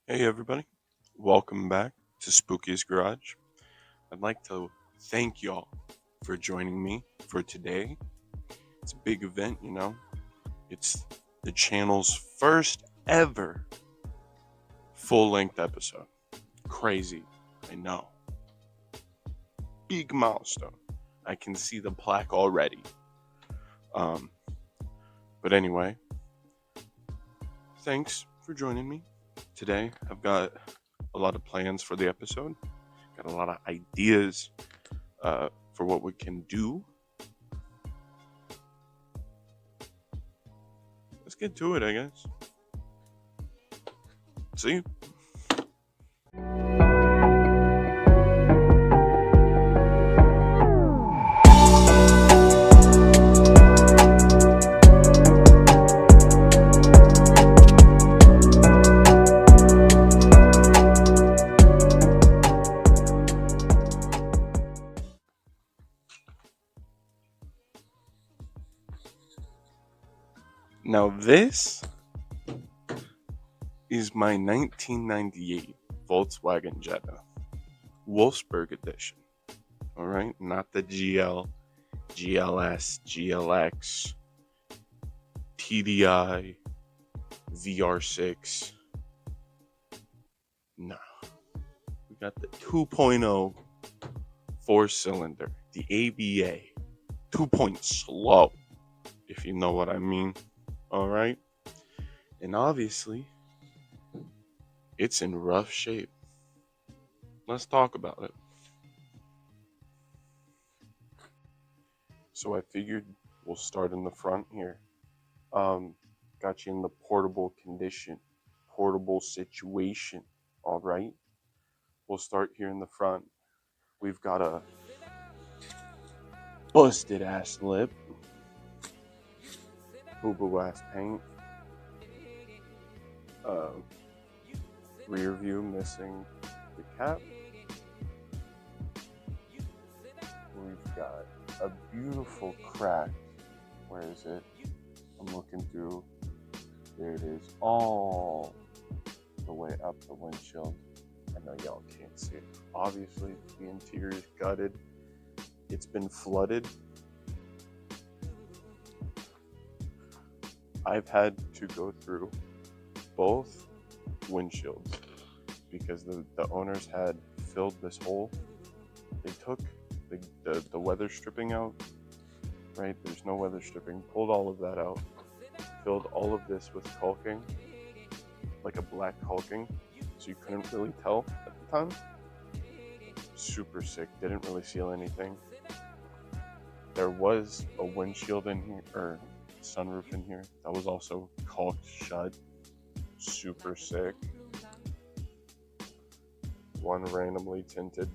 Hey everybody, welcome back to Spooky's Garage. I'd like to thank y'all for joining me for today. It's a big event, you know. It's the channel's first ever full-length episode. Crazy, I know. Big milestone. I can see the plaque already. Um, but anyway, thanks for joining me. Today I've got a lot of plans for the episode. Got a lot of ideas for what we can do. Let's get to it, I guess. See? Now this is my 1998 Volkswagen Jetta, Wolfsburg edition. All right, not the GL, GLS, GLX, TDI, VR6. No, we got the 2.0 four-cylinder, the ABA, 2-point slow, if you know what I mean. All right, and obviously, it's in rough shape. Let's talk about it. So I figured we'll start in the front here. Got you in the portable condition, portable situation. All right. We'll start here in the front. We've got a busted ass lip, boo boo ass paint, rear view missing the cap. We've got a beautiful crack. Where is it? I'm looking through. There it is, all the way up the windshield. I know y'all can't see it. Obviously, the interior is gutted. It's been flooded. I've had to go through both windshields because the owners had filled this hole. They took the weather stripping out, right? There's no weather stripping. Pulled all of that out. Filled all of this with caulking, like a black caulking, so you couldn't really tell at the time. Super sick. Didn't really seal anything. There was a windshield in here, or sunroof in here, that was also caulked shut. Super sick. One randomly tinted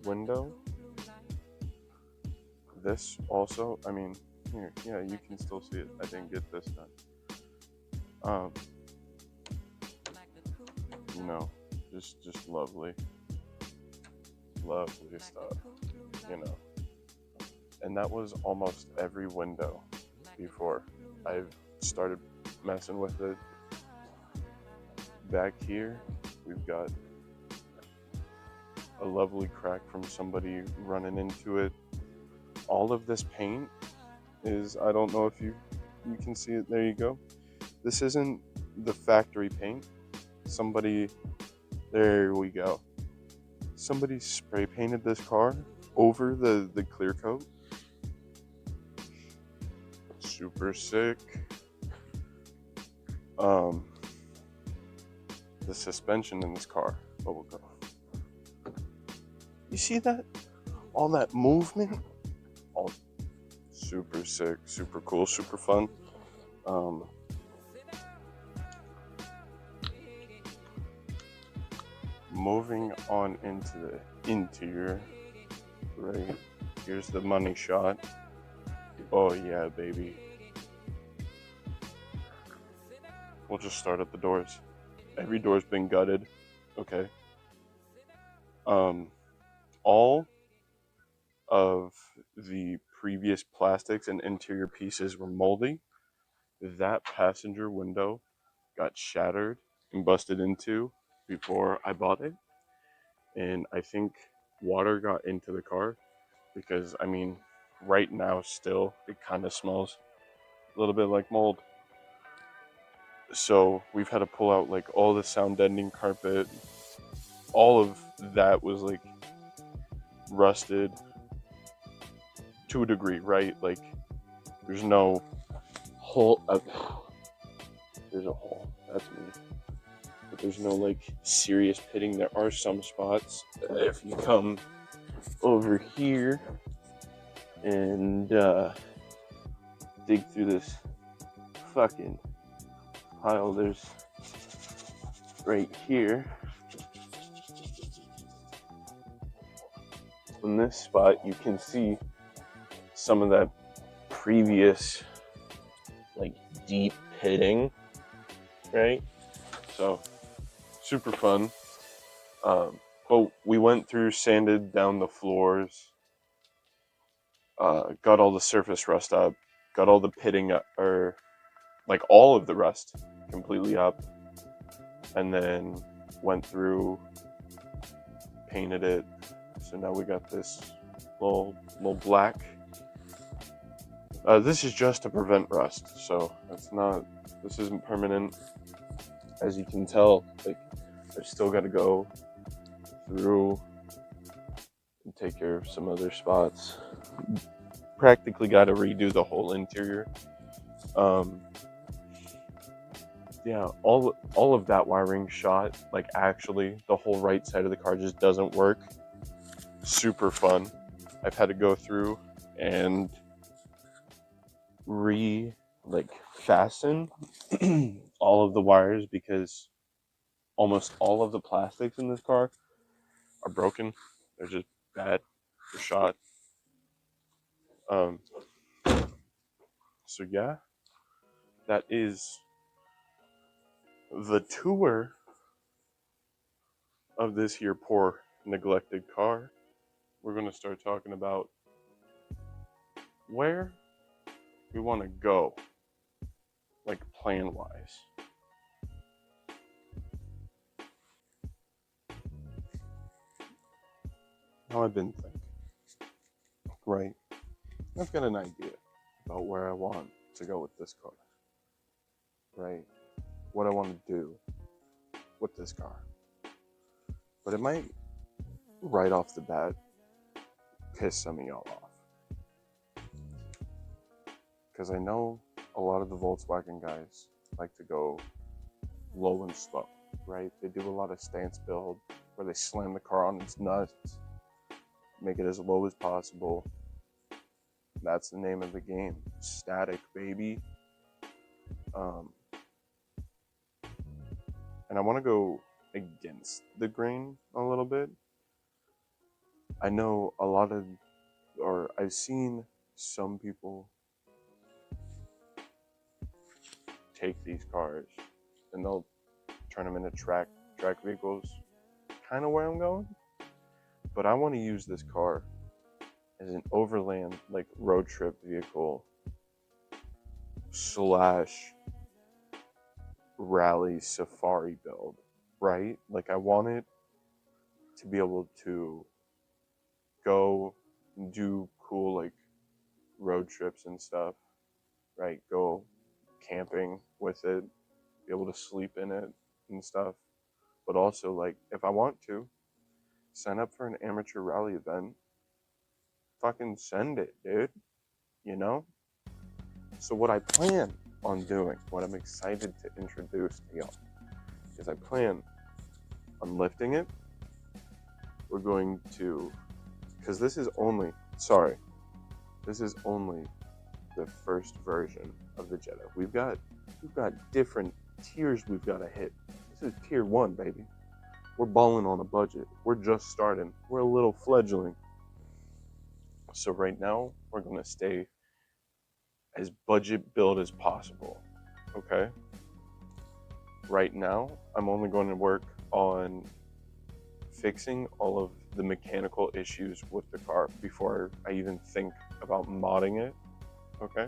window. This also, I mean, here, yeah, you can still see it. I didn't get this done. No, just lovely stuff, you know. And that was almost every window before I've started messing with it. Back here, we've got a lovely crack from somebody running into it. All of this paint is, I don't know if you can see it. There you go. This isn't the factory paint. There we go. Somebody spray painted this car over the clear coat. Super sick. The suspension in this car. Bubblegum. You see that? All that movement? All super sick, super cool, super fun. Moving on into the interior, right? Here's the money shot. Oh yeah, baby. We'll just start at the doors. Every door's been gutted. Okay. All of the previous plastics and interior pieces were moldy. That passenger window got shattered and busted into. before I bought it, and I think water got into the car because, I mean, right now still it kind of smells a little bit like mold. So we've had to pull out like all the sound deadening carpet. All of that was like rusted to a degree, right? Like there's no hole. There's a hole. That's me. But there's no like serious pitting. There are some spots. If you come over here and dig through this fucking pile, there's right here. In this spot, you can see some of that previous like deep pitting, right? So super fun. But we went through, sanded down the floors, got all the surface rust up, got all the pitting up, or like all of the rust completely up, and then went through, painted it. So now we got this little black. This is just to prevent rust, so this isn't permanent. As you can tell, like I've still got to go through and take care of some other spots. Practically got to redo the whole interior. Yeah, all of that wiring shot, like actually the whole right side of the car just doesn't work. Super fun. I've had to go through and fasten all of the wires because almost all of the plastics in this car are broken. They're just bad. They're shot. So yeah, that is the tour of this here poor neglected car. We're gonna start talking about where we want to go, like plan wise. Now I've been thinking, right? I've got an idea about where I want to go with this car, right? What I want to do with this car. But it might, right off the bat, piss some of y'all off. Because I know a lot of the Volkswagen guys like to go low and slow, right? They do a lot of stance build where they slam the car on its nuts, make it as low as possible. That's the name of the game. Static, baby. And I want to go against the grain a little bit. I know I've seen some people take these cars and they'll turn them into track vehicles, kind of where I'm going. But I want to use this car as an overland, like road trip vehicle / rally safari build, right? Like I want it to be able to go do cool like road trips and stuff, right? Go camping with it, be able to sleep in it and stuff. But also like if I want to sign up for an amateur rally event, fucking send it, dude. You know? So what I plan on doing, what I'm excited to introduce to y'all, is I plan on lifting it. We're going to, because this is only the first version of the Jetta. We've got different tiers we've got to hit. This is tier 1, baby. We're balling on a budget. We're just starting. We're a little fledgling. So right now, we're going to stay as budget build as possible, okay? Right now, I'm only going to work on fixing all of the mechanical issues with the car before I even think about modding it, okay?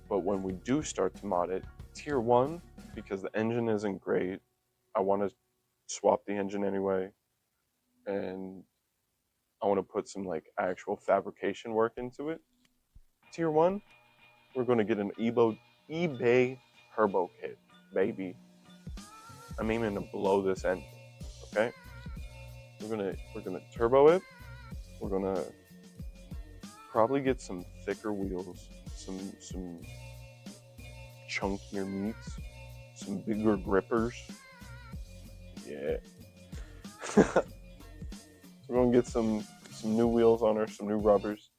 But when we do start to mod it, tier 1 because the engine isn't great. I want to swap the engine anyway, and I want to put some like actual fabrication work into it. Tier 1, we're going to get an eBay turbo kit, baby. I'm aiming to blow this engine, okay? We're gonna turbo it. We're gonna probably get some thicker wheels, some chunkier meats, some bigger grippers. Yeah. We're gonna get some new wheels on her, some new rubbers.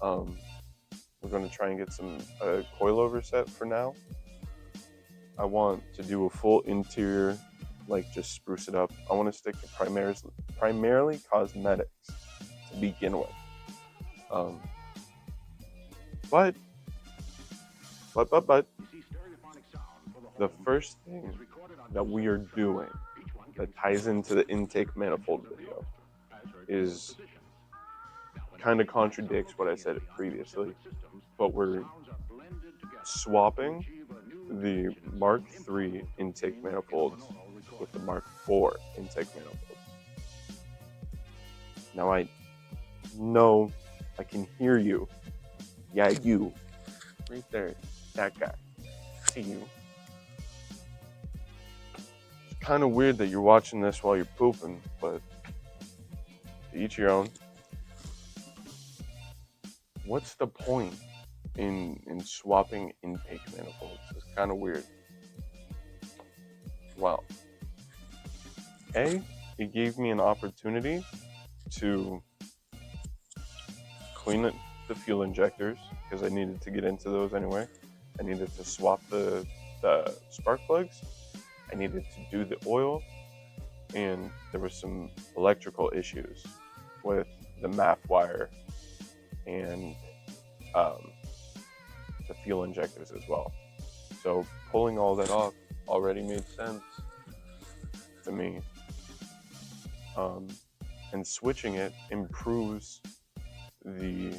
We're gonna try and get some coilover set for now. I want to do a full interior, like just spruce it up. I want to stick to primarily cosmetics to begin with. But the first thing that we are doing that ties into the intake manifold video is kind of contradicts what I said previously, but we're swapping the Mark III intake manifolds with the Mark IV intake manifolds. Now I know I can hear you. Yeah, you. Right there. That guy. See you. It's kind of weird that you're watching this while you're pooping, but to each your own. What's the point in swapping intake manifolds? It's kind of weird. Well, it gave me an opportunity to clean the fuel injectors because I needed to get into those anyway. I needed to swap the spark plugs. I needed to do the oil, and there were some electrical issues with the MAF wire and the fuel injectors as well. So pulling all that off already made sense to me. And switching it improves the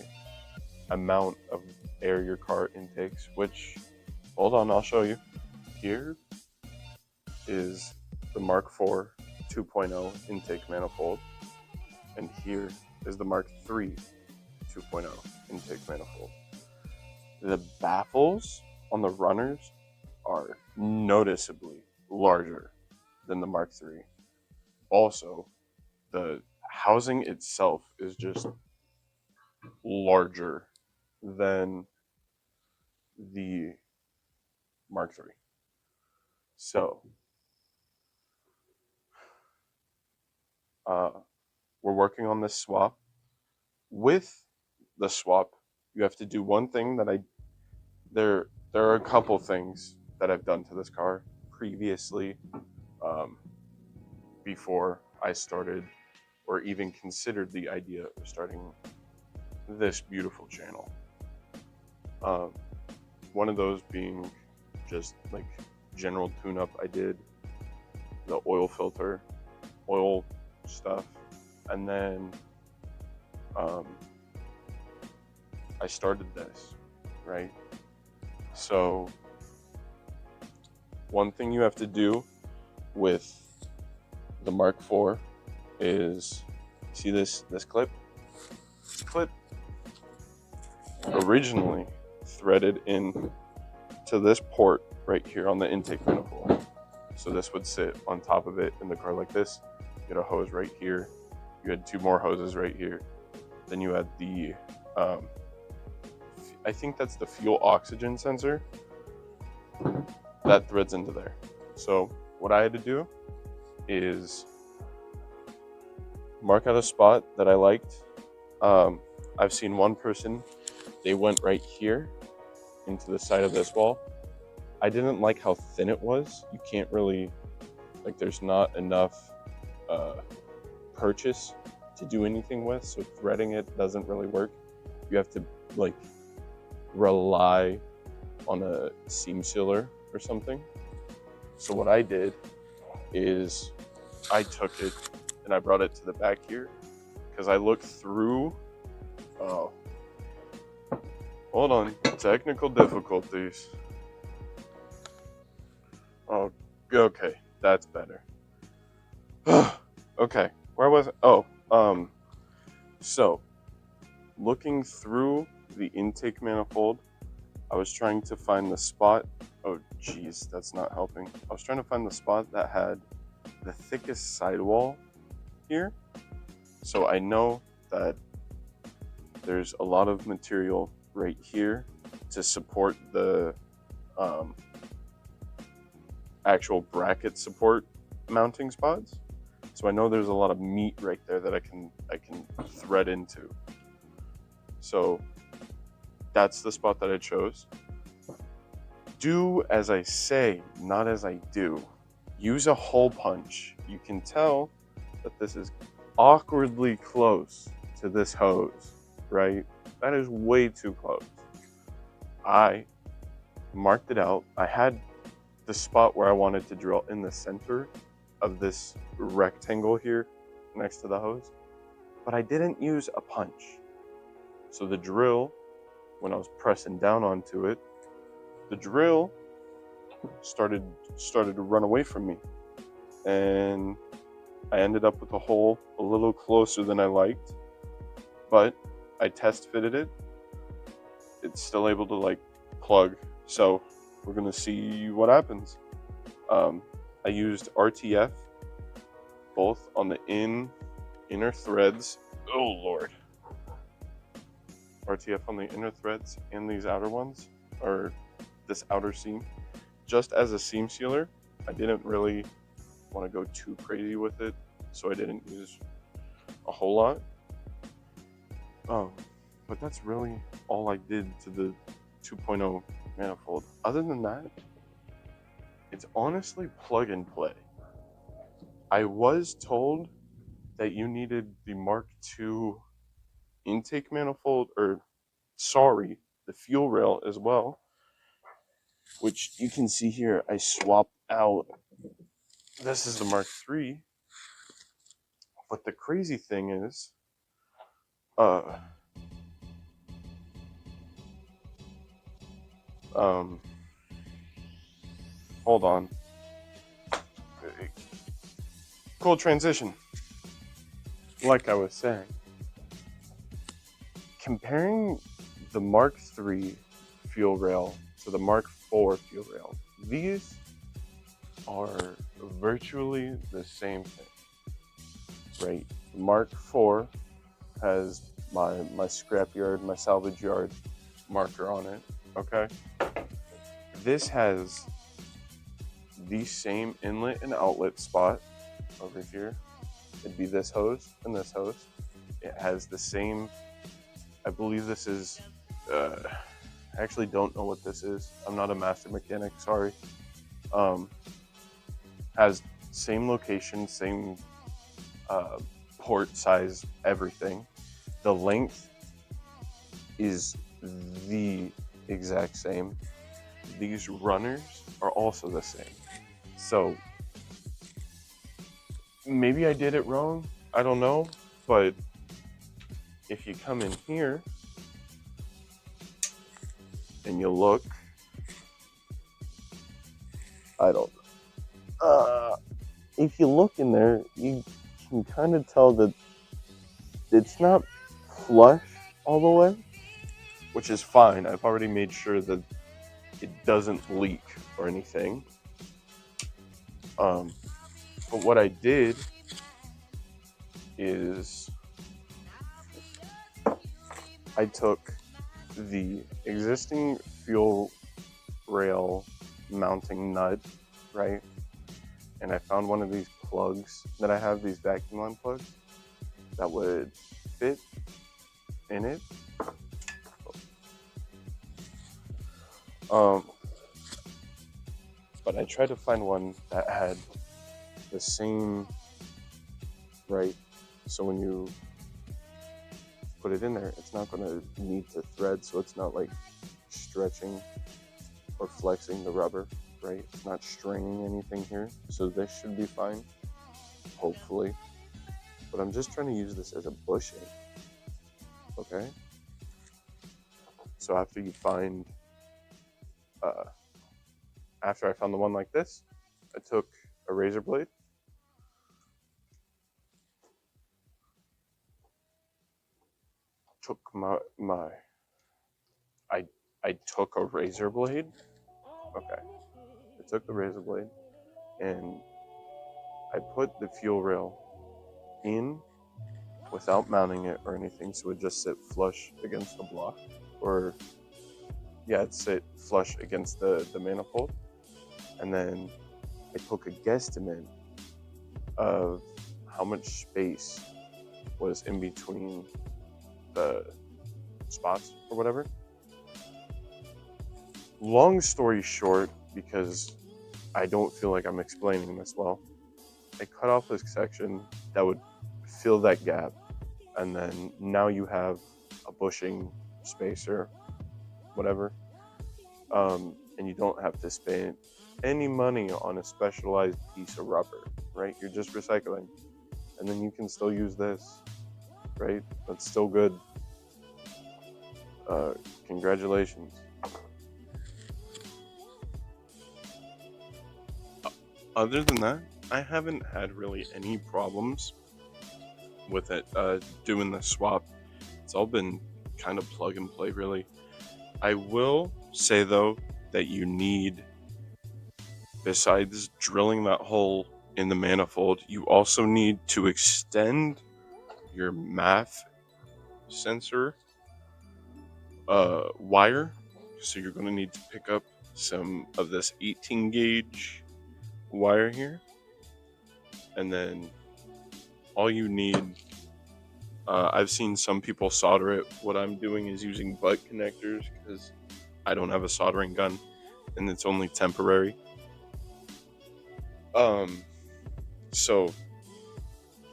amount of air your car intakes, which, hold on, I'll show you. Here is the Mark IV 2.0 intake manifold, and here is the Mark III 2.0 intake manifold. The baffles on the runners are noticeably larger than the Mark III. Also, the housing itself is just larger than the Mark III. So, we're working on this swap. With the swap, you have to do one thing that there are a couple things that I've done to this car previously, before I started or even considered the idea of starting this beautiful channel. One of those being just like general tune-up. I did the oil filter, oil stuff, and then I started this, right? So one thing you have to do with the Mark IV is, see this clip? This clip originally threaded in to this port right here on the intake manifold. So this would sit on top of it in the car like this. You had a hose right here. You had two more hoses right here. Then you had the, I think that's the fuel oxygen sensor that threads into there. So what I had to do is mark out a spot that I liked. I've seen one person, they went right here into the side of this wall. I didn't like how thin it was. You can't really, like, there's not enough purchase to do anything with, so threading it doesn't really work. You have to like rely on a seam sealer or something. So what I did is I took it and I brought it to the back here because I looked through. Oh, hold on, technical difficulties. Oh, okay, that's better. Okay, where was it? Oh, so looking through the intake manifold, I was trying to find the spot. Oh, geez, that's not helping. I was trying to find the spot that had the thickest sidewall here. So I know that there's a lot of material right here to support the um, actual bracket support mounting spots. So I know there's a lot of meat right there that I can thread into. So that's the spot that I chose. Do as I say, not as I do. Use a hole punch. You can tell that this is awkwardly close to this hose, right? That is way too close. I marked it out. I had the spot where I wanted to drill in the center of this rectangle here next to the hose, but I didn't use a punch. So the drill, when I was pressing down onto it, the drill started to run away from me, and I ended up with a hole a little closer than I liked, but I test fitted it. It's still able to like plug, so we're gonna see what happens. I used RTF both on the inner threads. Oh Lord. RTF on the inner threads and these outer ones, or this outer seam, just as a seam sealer. I didn't really want to go too crazy with it, so I didn't use a whole lot. But that's really all I did to the 2.0 manifold. Other than that, it's honestly plug and play. I was told that you needed the Mark II intake manifold, or sorry, the fuel rail as well, which you can see here. I swapped out. This is the Mark III, but the crazy thing is, uh, um, hold on. Cool transition. Like I was saying, comparing the Mark III fuel rail to the Mark IV fuel rail, these are virtually the same thing, right? Mark IV has my scrapyard, my salvage yard marker on it, okay? This has the same inlet and outlet spot over here. It'd be this hose and this hose. It has the same, I believe this is, I actually don't know what this is. I'm not a master mechanic, sorry. Has same location, same port size, everything. The length is the exact same. These runners are also the same. So maybe I did it wrong, I don't know, but if you come in here and you look, if you look in there, you can kind of tell that it's not flush all the way, which is fine. I've already made sure that it doesn't leak or anything. But what I did is I took the existing fuel rail mounting nut, right? And I found one of these plugs that I have, these vacuum line plugs, that would fit in it. But I tried to find one that had the same, right? So when you put it in there, it's not going to need to thread, so it's not like stretching or flexing the rubber, right? It's not straining anything here, so this should be fine, hopefully. But I'm just trying to use this as a bushing, okay? So after you find, after I found the one like this, I took a razor blade, took my I I took a razor blade. Okay, I took the razor blade and I put the fuel rail in without mounting it or anything, so it just sit flush against the block, or yeah, it sit flush against the manifold, and then I took a guesstimate of how much space was in between the spots or whatever. Long story short, because I don't feel like I'm explaining this well, I cut off this section that would fill that gap, and then now you have a bushing spacer, whatever, and you don't have to spend any money on a specialized piece of rubber, right? You're just recycling, and then you can still use this, right? That's still good. Congratulations. Other than that, I haven't had really any problems with it doing the swap. It's all been kind of plug and play, really. I will say though that you need, besides drilling that hole in the manifold, you also need to extend your MAF sensor wire. So you're going to need to pick up some of this 18 gauge wire here, and then all you need, I've seen some people solder it. What I'm doing is using butt connectors because I don't have a soldering gun and it's only temporary. So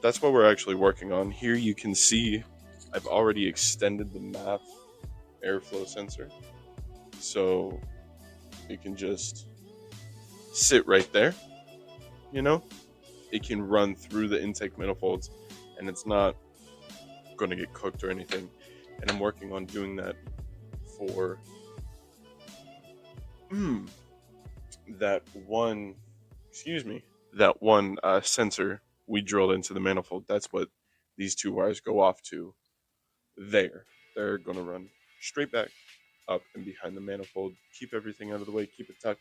that's what we're actually working on. Here you can see I've already extended the MAF airflow sensor, so it can just sit right there, you know? It can run through the intake manifolds and it's not going to get cooked or anything. And I'm working on doing that for that one, that one sensor we drilled into the manifold. That's what these two wires go off to there. They're going to run straight back up and behind the manifold, keep everything out of the way, keep it tucked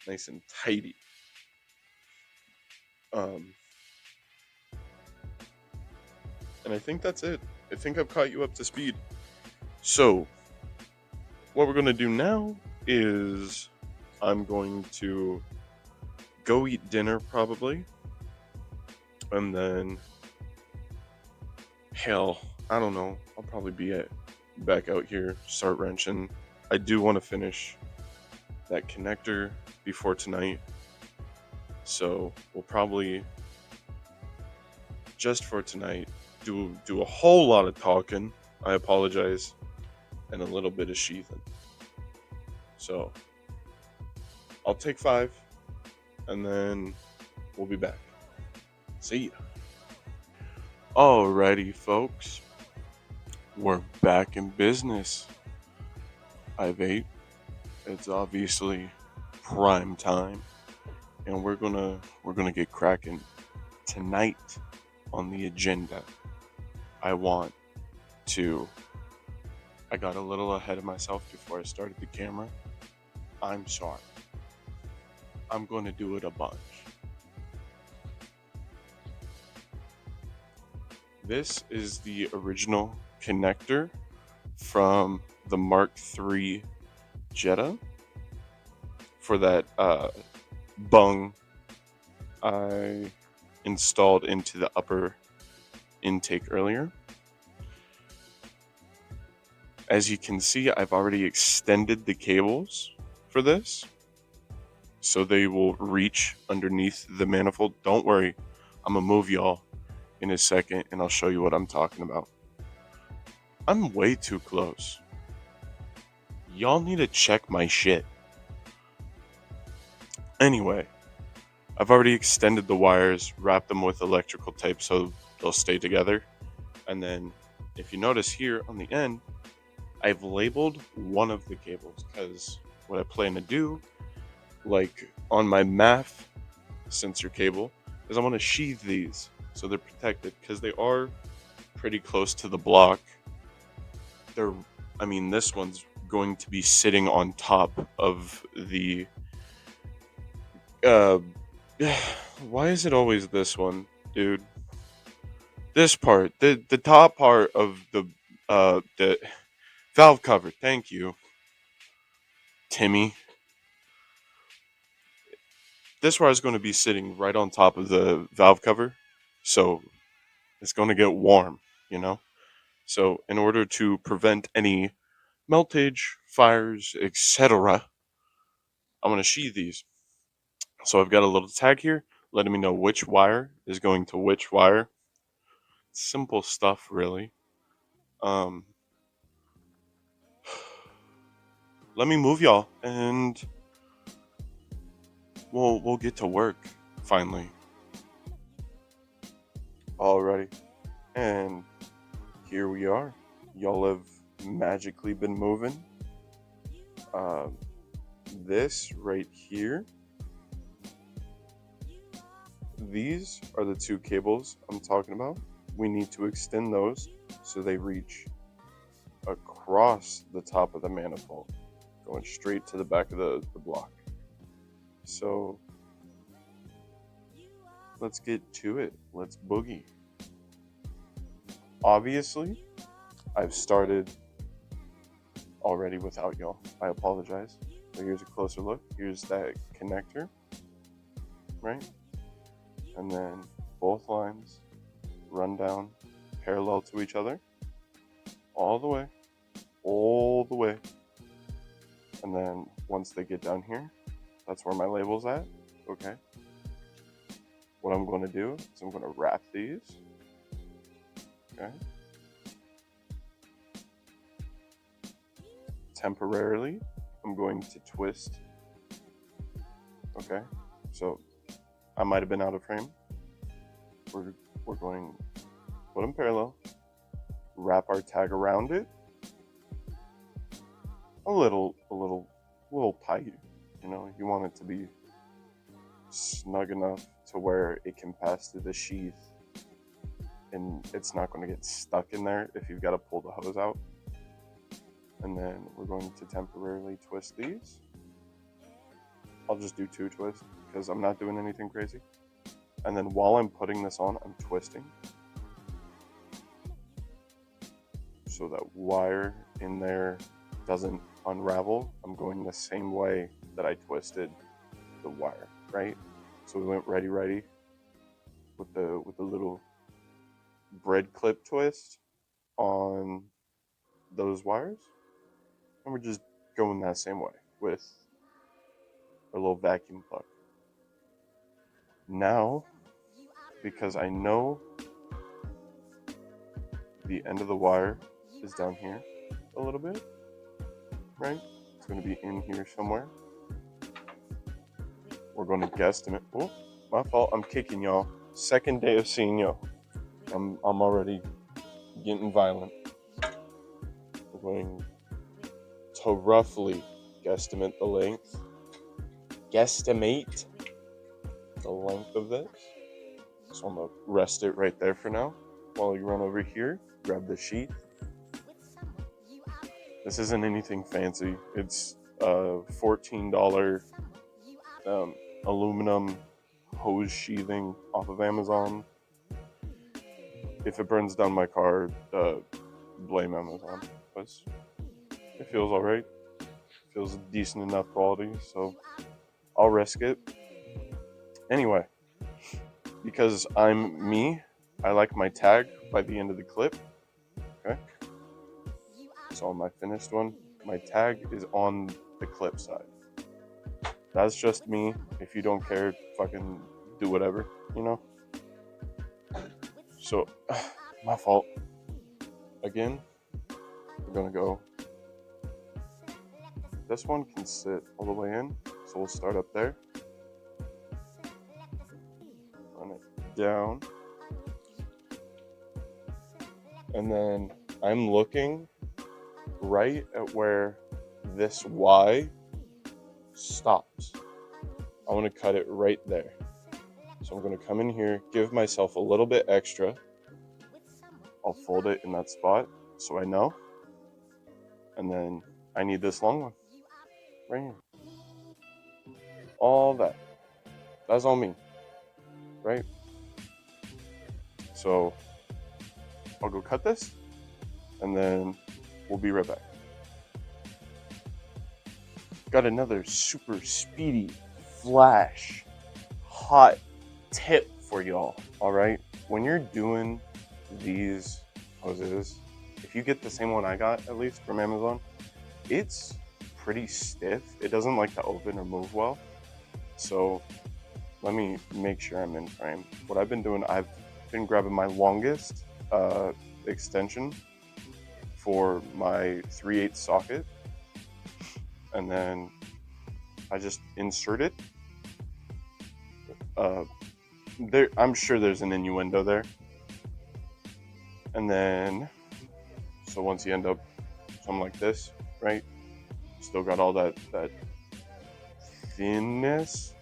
nice and tidy. And I think that's it. I think I've caught you up to speed. So, what we're going to do now is I'm going to go eat dinner probably. And then, hell, I don't know. I'll probably be back out here, start wrenching. I do want to finish that connector before tonight. So, we'll probably, just for tonight, do a whole lot of talking. I apologize. And a little bit of sheathing. So, I'll take 5, and then we'll be back. See ya. Alrighty, folks. We're back in business. I've ate. It's obviously prime time, and we're gonna get cracking tonight. On the agenda, I got a little ahead of myself before I started the camera. I'm sorry. I'm going to do it a bunch. This is the original connector from the Mark III Jetta for that bung I installed into the upper intake earlier. As you can see, I've already extended the cables for this, so they will reach underneath the manifold. Don't worry, I'm gonna move y'all in a second and I'll show you what I'm talking about. I'm way too close. Y'all need to check my shit. Anyway, I've already extended the wires, wrapped them with electrical tape so they'll stay together. And then if you notice here on the end, I've labeled one of the cables because what I plan to do, like on my MAF sensor cable is I'm going to sheathe these so they're protected because they are pretty close to the block. They're, I mean, this one's going to be sitting on top of the. Uh, why is it always this one, dude? This part, the top part of the valve cover. Thank you, Timmy. This wire is going to be sitting right on top of the valve cover, so it's going to get warm, you know? So, in order to prevent any meltage, fires, etc., I'm going to sheathe these. So, I've got a little tag here letting me know which wire is going to which wire. Simple stuff, really. Um, Let me move y'all, and we'll get to work finally. Alrighty, and here we are. Y'all have magically been moving. Um, this right here, these are the two cables I'm talking about. We need to extend those so they reach across the top of the manifold, going straight to the back of the block. So let's get to it. Let's boogie. Obviously, I've started already without y'all. I apologize. So here's a closer look. Here's that connector, right? And then both lines run down parallel to each other all the way. And then once they get down here, that's where my label's at. Okay. What I'm going to do is I'm going to wrap these. Okay. Temporarily, I'm going to twist. Okay. So I might have been out of frame. We're going to put them parallel, wrap our tag around it. A little tight. You know, you want it to be snug enough to where it can pass through the sheath and it's not going to get stuck in there if you've got to pull the hose out. And then we're going to temporarily twist these. I'll just do 2 twists because I'm not doing anything crazy. And then while I'm putting this on, I'm twisting. So that wire in there doesn't unravel. I'm going the same way that I twisted the wire, right? So we went ready with the little bread clip twist on those wires. And we're just going that same way with a little vacuum plug. Now, because I know the end of the wire is down here a little bit, right? It's going to be in here somewhere. We're going to guesstimate. Oh, my fault. I'm kicking y'all. Second day of seeing y'all. I'm already getting violent. We're going to roughly guesstimate the length. Guesstimate the length of this. So I'm going to rest it right there for now. While you run over here, grab the sheath. This isn't anything fancy. It's a $14 aluminum hose sheathing off of Amazon. If it burns down my car, blame Amazon. But it feels alright. Feels decent enough quality, so I'll risk it. Anyway, because I'm me, I like my tag by the end of the clip. Okay. So on my finished one, my tag is on the clip side. That's just me. If you don't care, fucking do whatever, you know? So, my fault. Again, we're gonna go. This one can sit all the way in, so we'll start up there. Run it down. And then I'm looking right at where this Y stops. I want to cut it right there. So I'm going to come in here, give myself a little bit extra. I'll fold it in that spot so I know. And then I need this long one right here. All that. That's all me, right? So I'll go cut this and then we'll be right back. Got another super speedy, flash, hot tip for y'all. All right, when you're doing these hoses, if you get the same one I got, at least from Amazon, it's pretty stiff. It doesn't like to open or move well. So let me make sure I'm in frame. What I've been doing, I've been grabbing my longest extension for my 3/8 socket, and then I just insert it. There, I'm sure there's an innuendo there. And then, so once you end up something like this, right? Still got all that thinness.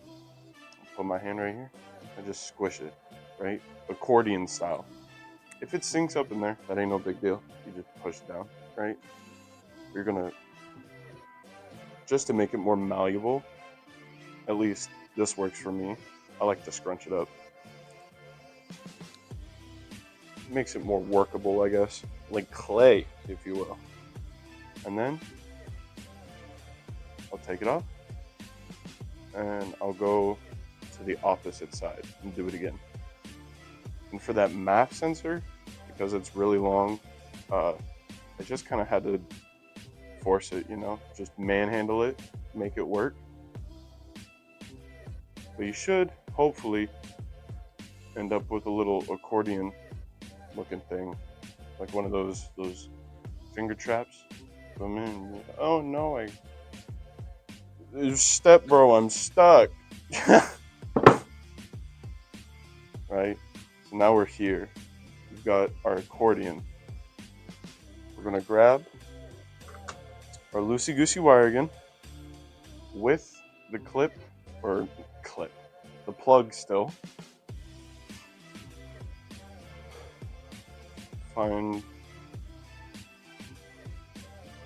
I'll put my hand right here and just squish it, right? Accordion style. If it sinks up in there, that ain't no big deal. You just push it down, right? You're gonna, just to make it more malleable, at least this works for me. I like to scrunch it up. Makes it more workable, I guess. Like clay, if you will. And then I'll take it off and I'll go to the opposite side and do it again. And for that MAF sensor, because it's really long, I just kind of had to force it, you know, just manhandle it, make it work. But you should hopefully end up with a little accordion looking thing, like one of those finger traps. Come in. Oh no, step bro, I'm stuck. Right? So now we're here. We've got our accordion. We're gonna grab our loosey-goosey wire again with the the plug still. Find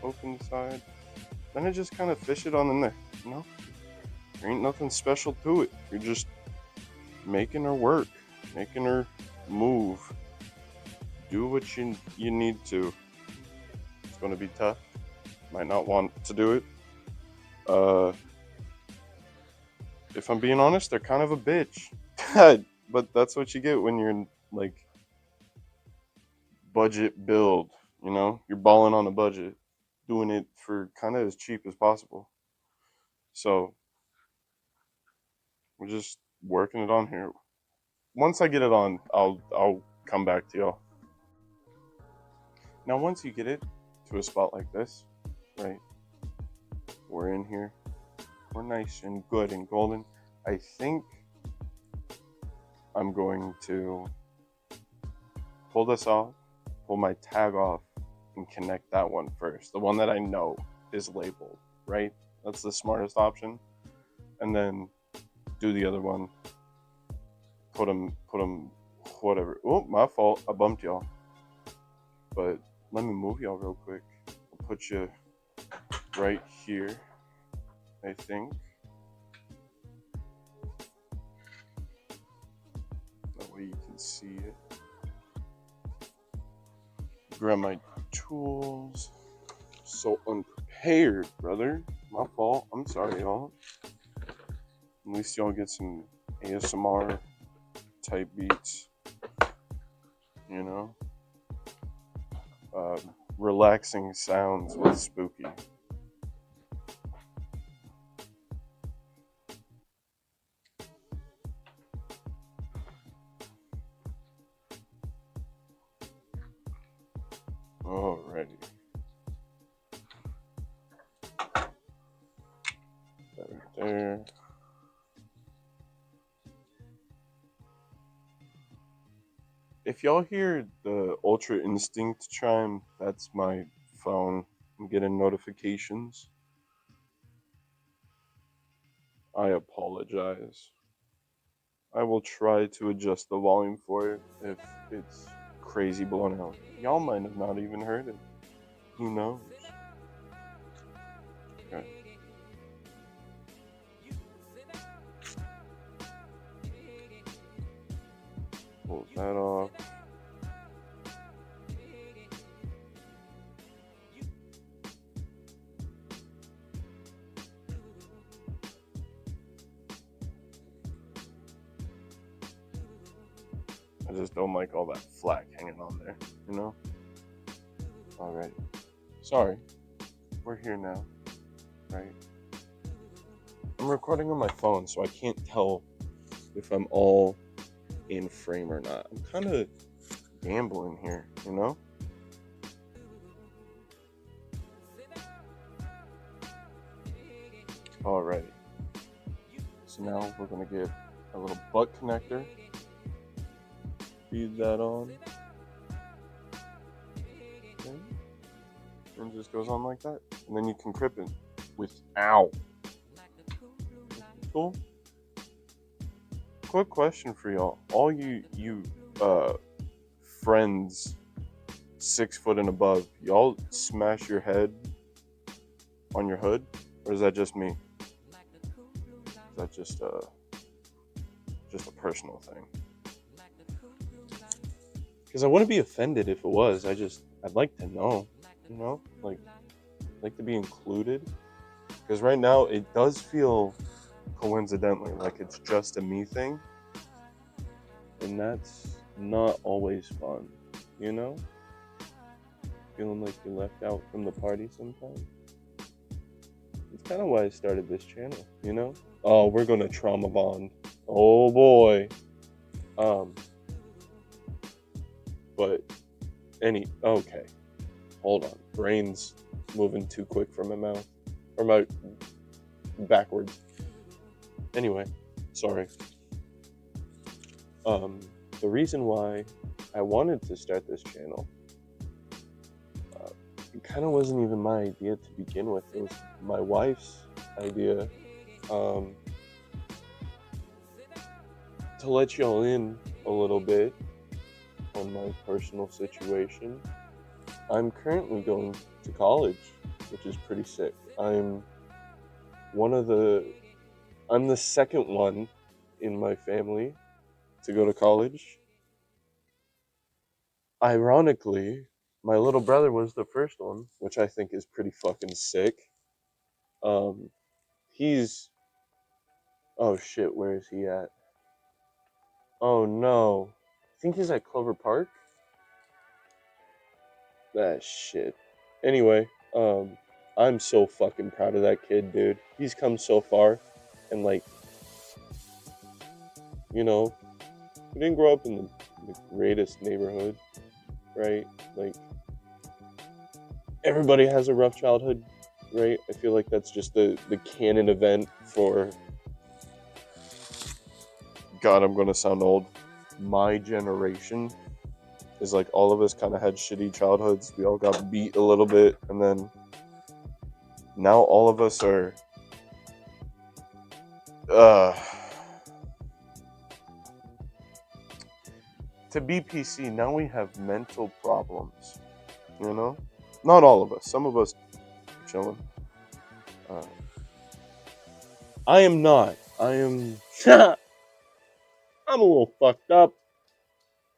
open side. Then I just kind of fish it on in there, you know? There ain't nothing special to it. You're just making her work, making her move. Do what you need to. It's gonna be tough. Might not want to do it. If I'm being honest, they're kind of a bitch. But that's what you get when you're in, like, budget build, you know? You're balling on a budget, doing it for kind of as cheap as possible. So we're just working it on here. Once I get it on, I'll come back to y'all. Now once you get it to a spot like this, right? We're in here. We're nice and good and golden. I think I'm going to pull this off, pull my tag off, and connect that one first. The one that I know is labeled, right? That's the smartest option. And then do the other one. Put them, whatever. Oh, my fault. I bumped y'all. But let me move y'all real quick. I'll put you right here, I think. That way you can see it. Grab my tools. So unprepared, brother. My fault. I'm sorry, y'all. At least y'all get some ASMR type beats. You know? Relaxing sounds with spooky. Alrighty. There. If y'all hear the Ultra Instinct chime, that's my phone. I'm getting notifications. I apologize. I will try to adjust the volume for it if it's crazy blown out. Y'all might have not even heard it. Who knows? Okay. Pull that off. I just don't like all that flack hanging on there, you know? Alright. Sorry. We're here now, right? I'm recording on my phone, so I can't tell if I'm all in frame or not. I'm kind of gambling here, you know? Alrighty. So now we're going to get a little butt connector. Feed that on. Okay. And it just goes on like that. And then you can grip it with, ow. Cool. Quick question for y'all. All you friends 6 foot and above, y'all smash your head on your hood? Or is that just me? Is that just a personal thing? Because I wouldn't be offended if it was. I'd like to know, you know? Like to be included. Because right now it does feel coincidentally like it's just a me thing. And that's not always fun, you know? Feeling like you're left out from the party sometimes. It's kind of why I started this channel, you know? Oh, we're gonna trauma bond. Oh boy. But okay. Hold on. Brain's moving too quick from my mouth. Or my backwards. Anyway, sorry. The reason why I wanted to start this channel, it kind of wasn't even my idea to begin with. It was my wife's idea. To let y'all in a little bit on my personal situation, I'm currently going to college, which is pretty sick. I'm the second one in my family to go to college. Ironically, my little brother was the first one, which I think is pretty fucking sick. He's, oh shit, where is he at? Oh no, I think he's at Clover Park. That shit. Anyway, I'm so fucking proud of that kid, dude. He's come so far, and like, you know, he didn't grow up in the greatest neighborhood, right? Like, everybody has a rough childhood, right? I feel like that's just the canon event for, God, I'm gonna sound old, my generation. Is like all of us kind of had shitty childhoods. We all got beat a little bit, and then now all of us are to be PC, now we have mental problems, you know? Not all of us. Some of us are chilling. I am not. I am... I'm a little fucked up.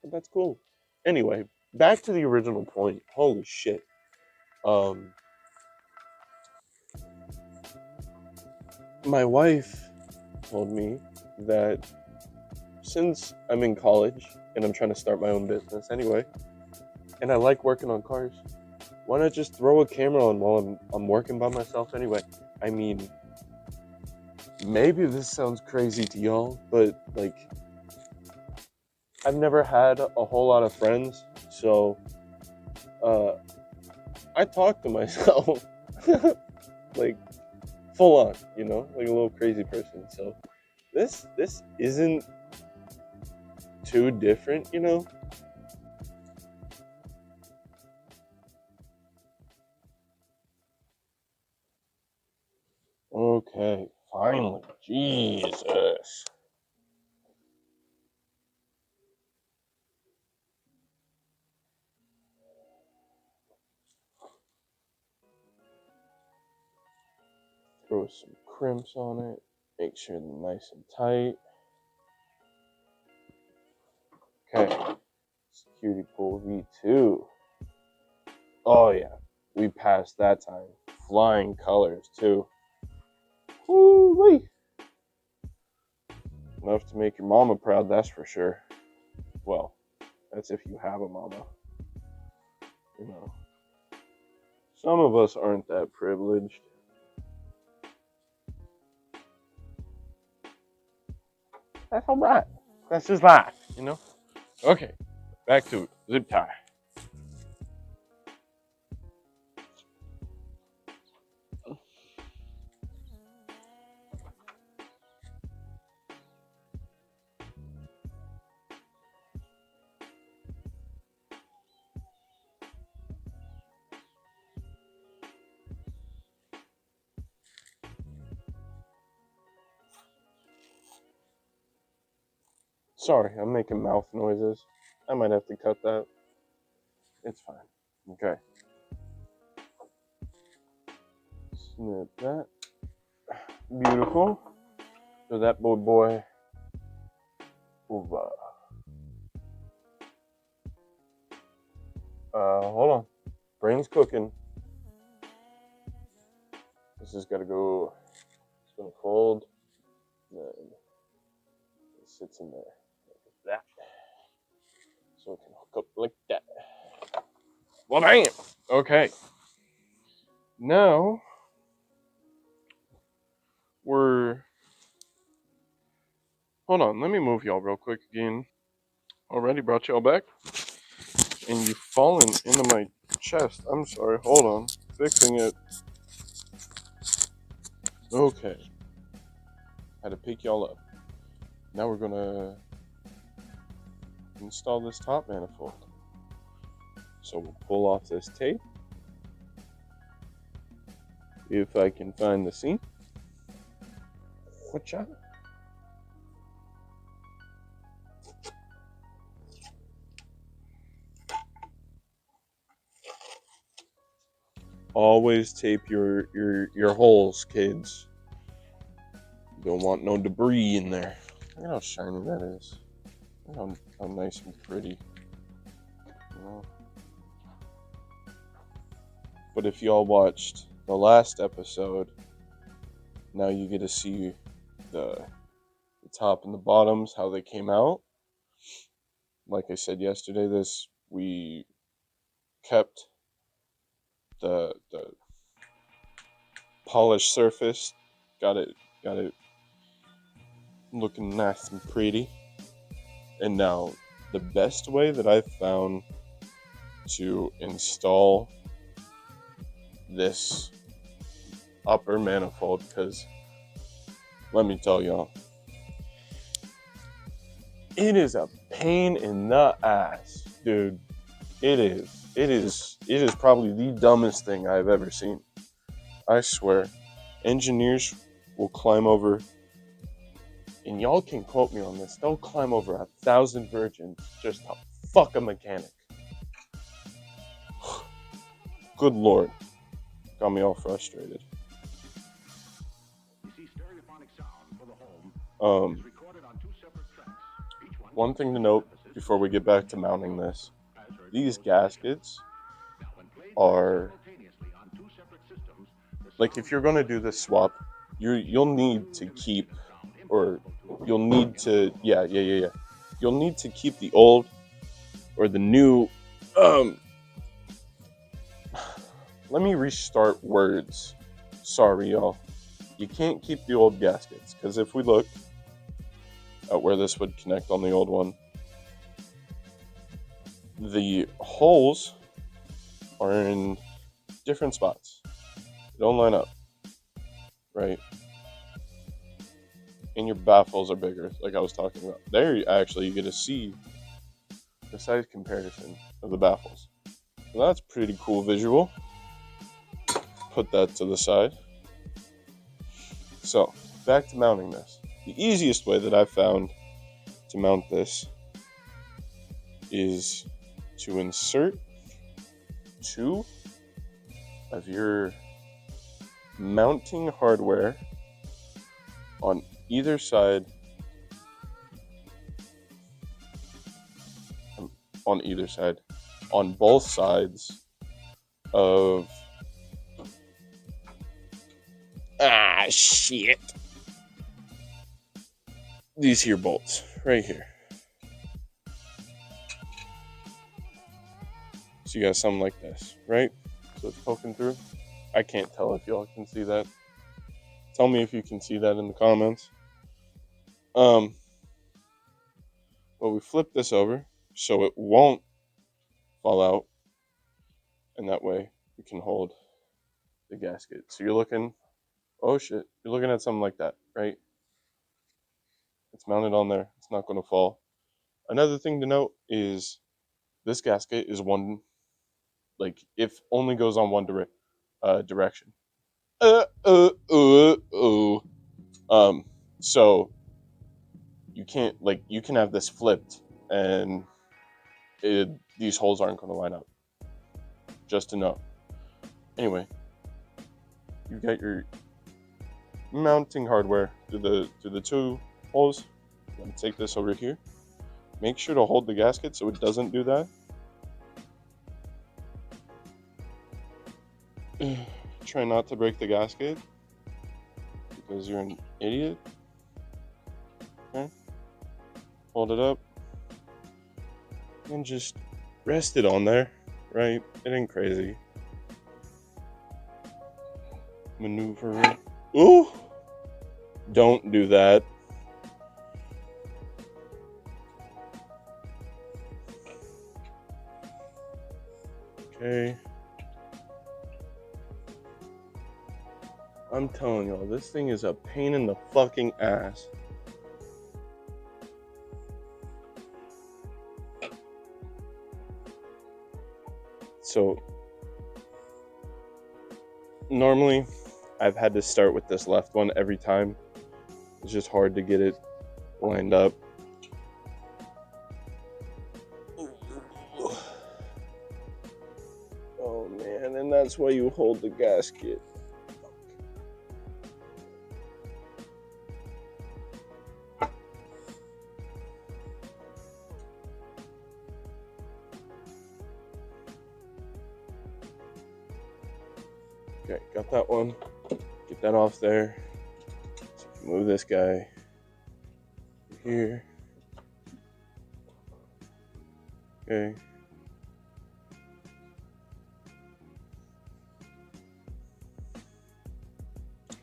But that's cool. Anyway, back to the original point. Holy shit. My wife told me that since I'm in college and I'm trying to start my own business anyway, and I like working on cars, why not just throw a camera on while I'm working by myself anyway? I mean, maybe this sounds crazy to y'all, but like, I've never had a whole lot of friends, so I talk to myself like full on, you know, like a little crazy person. So this isn't too different, you know. Okay, finally, Jesus. throw some crimps on it. Make sure they're nice and tight. Okay. Security Pool V2. Oh yeah, we passed that time. Flying colors too. Woo-wee. Enough to make your mama proud, that's for sure. Well, that's if you have a mama. You know. Some of us aren't that privileged. That's alright. That's just life, you know? Okay, back to it. Zip tie. Sorry, I'm making mouth noises. I might have to cut that. It's fine. Okay. Snip that. Beautiful. So that boy over. Hold on. Brain's cooking. This has got to go. It's gonna fold. Then it sits in there like that. So it can hook up like that. Well, bam. Okay. Now we're. Hold on. Let me move y'all real quick again. Already brought y'all back, and you've fallen into my chest. I'm sorry. Hold on. Fixing it. Okay. Had to pick y'all up. Now we're gonna install this top manifold. So we'll pull off this tape. If I can find the seam. Watch out. Always tape your holes, kids. Don't want no debris in there. Look at how shiny that is. Look how nice and pretty. You know? But if y'all watched the last episode, now you get to see the top and the bottoms, how they came out. Like I said yesterday, we kept the polished surface, got it looking nice and pretty. And now the best way that I've found to install this upper manifold, because let me tell y'all, it is a pain in the ass, dude. It is probably the dumbest thing I've ever seen. I swear. Engineers will climb over, and y'all can quote me on this, they'll climb over 1,000 virgins just to fuck a mechanic. Good Lord. Got me all frustrated. One thing to note before we get back to mounting this, these gaskets are, like, if you're going to do this swap, you'll need to keep, or you'll need to, you'll need to keep the old or the new, let me restart words. Sorry, y'all. You can't keep the old gaskets, because if we look at where this would connect on the old one, the holes are in different spots. They don't line up, right? And your baffles are bigger, like I was talking about. There, actually, you get to see the size comparison of the baffles. So that's a pretty cool visual. Put that to the side. So, back to mounting this. The easiest way that I've found to mount this is to insert two of your mounting hardware on either side, on either side, on both sides of shit. These here bolts right here. So you got something like this, right? So it's poking through. I can't tell if y'all can see that. Tell me if you can see that in the comments. Well, we flip this over so it won't fall out, and that way we can hold the gasket. So you're looking, oh shit, you're looking at something like that, right? It's mounted on there. It's not going to fall. Another thing to note is this gasket is one, like, if only goes on one direction. So you can't, like, you can have this flipped and these holes aren't going to line up. Just to know. Anyway, you've got your mounting hardware to the two holes. I'm going to take this over here. Make sure to hold the gasket so it doesn't do that. Try not to break the gasket because you're an idiot. Okay. Hold it up and just rest it on there, right? It ain't crazy. Maneuver. Ooh! Don't do that. Okay. I'm telling y'all, this thing is a pain in the fucking ass. So, normally, I've had to start with this left one every time. It's just hard to get it lined up. Oh man, and that's why you hold the gasket. Okay, got that one. Get that off there. So move this guy here. Okay.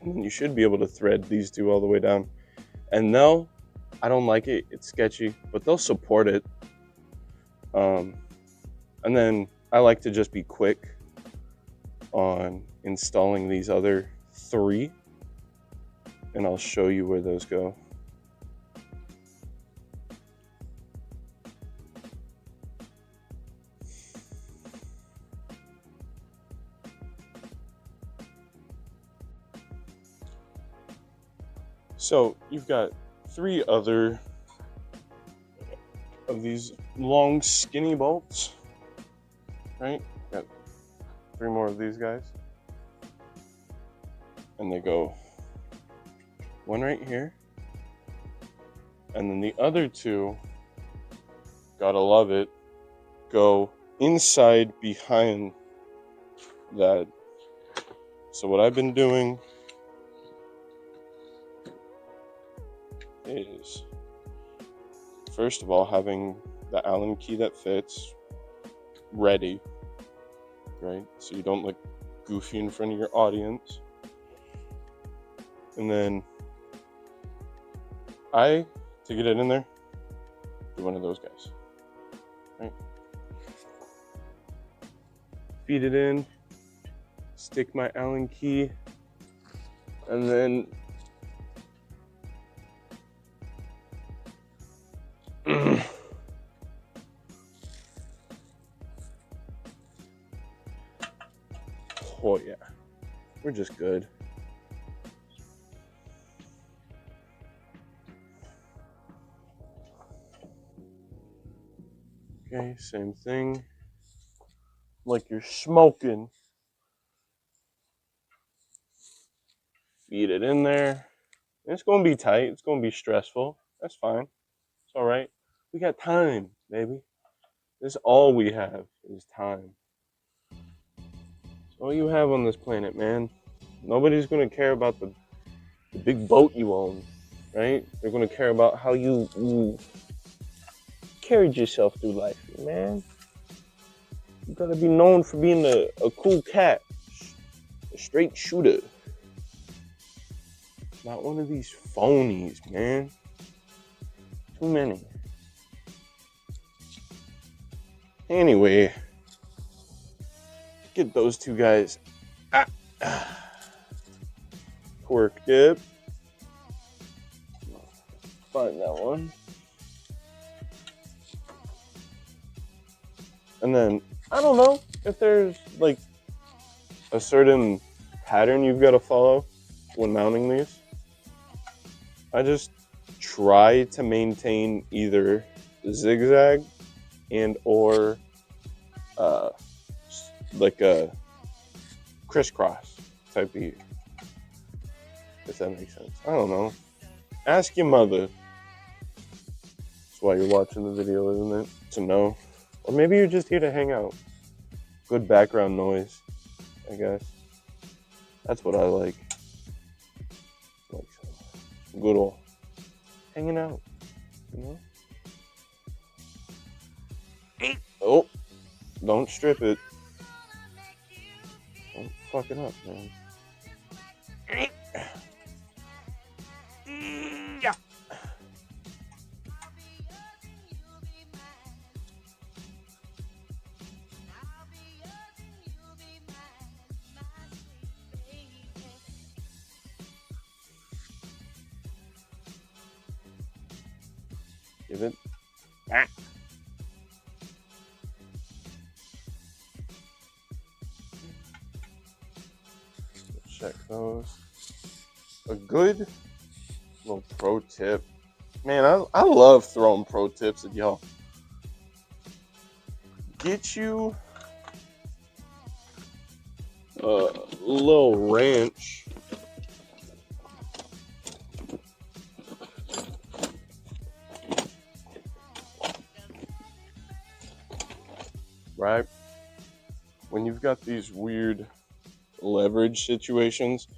And you should be able to thread these two all the way down. And no, I don't like it. It's sketchy, but they'll support it. And then I like to just be quick on installing these other three, and I'll show you where those go. So you've got three other of these long skinny bolts, right? Got three more of these guys, and they go one right here, and then the other two, gotta love it, go inside behind that. So what I've been doing is, first of all, having the Allen key that fits ready, right? So you don't look goofy in front of your audience. And then to get it in there, do one of those guys, right? Feed it in, stick my Allen key, and then oh yeah, we're just good. Okay, same thing. Like you're smoking. feed it in there. It's gonna be tight. It's gonna be stressful. That's fine. It's all right. We got time, baby. This is all we have is time. It's all you have on this planet, man. Nobody's gonna care about the big boat you own, right? They're gonna care about how you carried yourself through life, man. You gotta be known for being a cool cat, a straight shooter. Not one of these phonies, man. Too many. Anyway, get those two guys. Pork dip. Find that one. And then, I don't know if there's like a certain pattern you've got to follow when mounting these. I just try to maintain either zigzag and or like a crisscross type beat, if that makes sense. I don't know. Ask your mother. That's why you're watching the video, isn't it? To know. Or maybe you're just here to hang out. Good background noise, I guess. That's what I like. Like good old hanging out, you know? Oh, don't strip it. Don't fuck it up, man. Yeah. Give it back. Check those. A good little pro tip. Man, I love throwing pro tips at y'all. Get you a little wrench. Right? When you've got these weird leverage situations,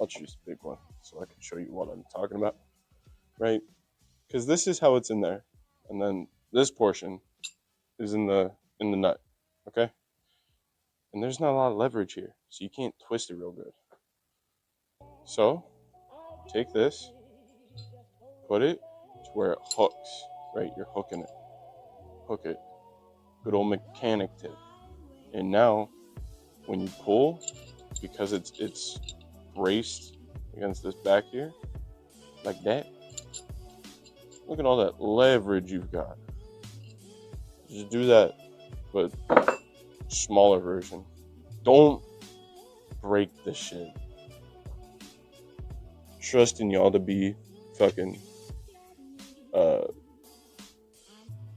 I'll choose a big one so I can show you what I'm talking about. Right? Because this is how it's in there. And then this portion is in the nut. Okay? And there's not a lot of leverage here, so you can't twist it real good. So, take this, put it to where it hooks, right? You're hooking it. Hook it. Good old mechanic tip. And now, when you pull, because it's braced against this back here, like that, look at all that leverage you've got. Just do that, but smaller version. Don't break this shit. Trusting y'all to be fucking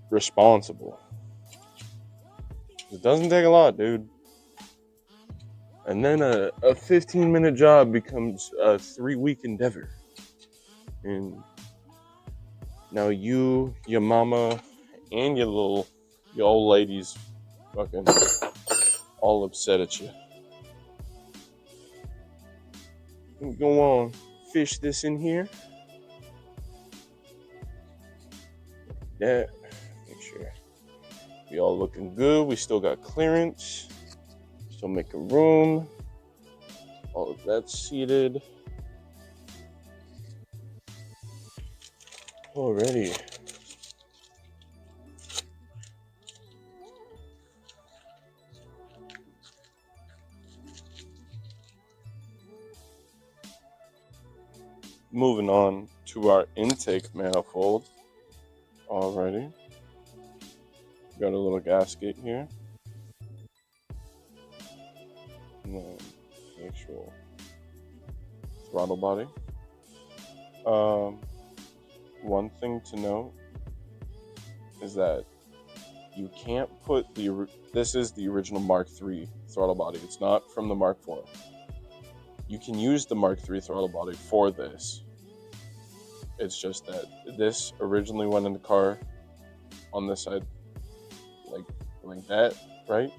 responsible. It doesn't take a lot, dude. And then a 15-minute job becomes a 3-week endeavor. And now you, your mama, and your old ladies fucking all upset at you. Go on, fish this in here. Yeah, make sure we all looking good. We still got clearance. Still making room. All of that's seated. Already. Moving on to our intake manifold. Already. Got a little gasket here. And then actual throttle body. One thing to note is that you can't put this is the original Mark III throttle body. It's not from the Mark IV. you can use the Mark III throttle body for this. It's just that this originally went in the car on this side, like that, right?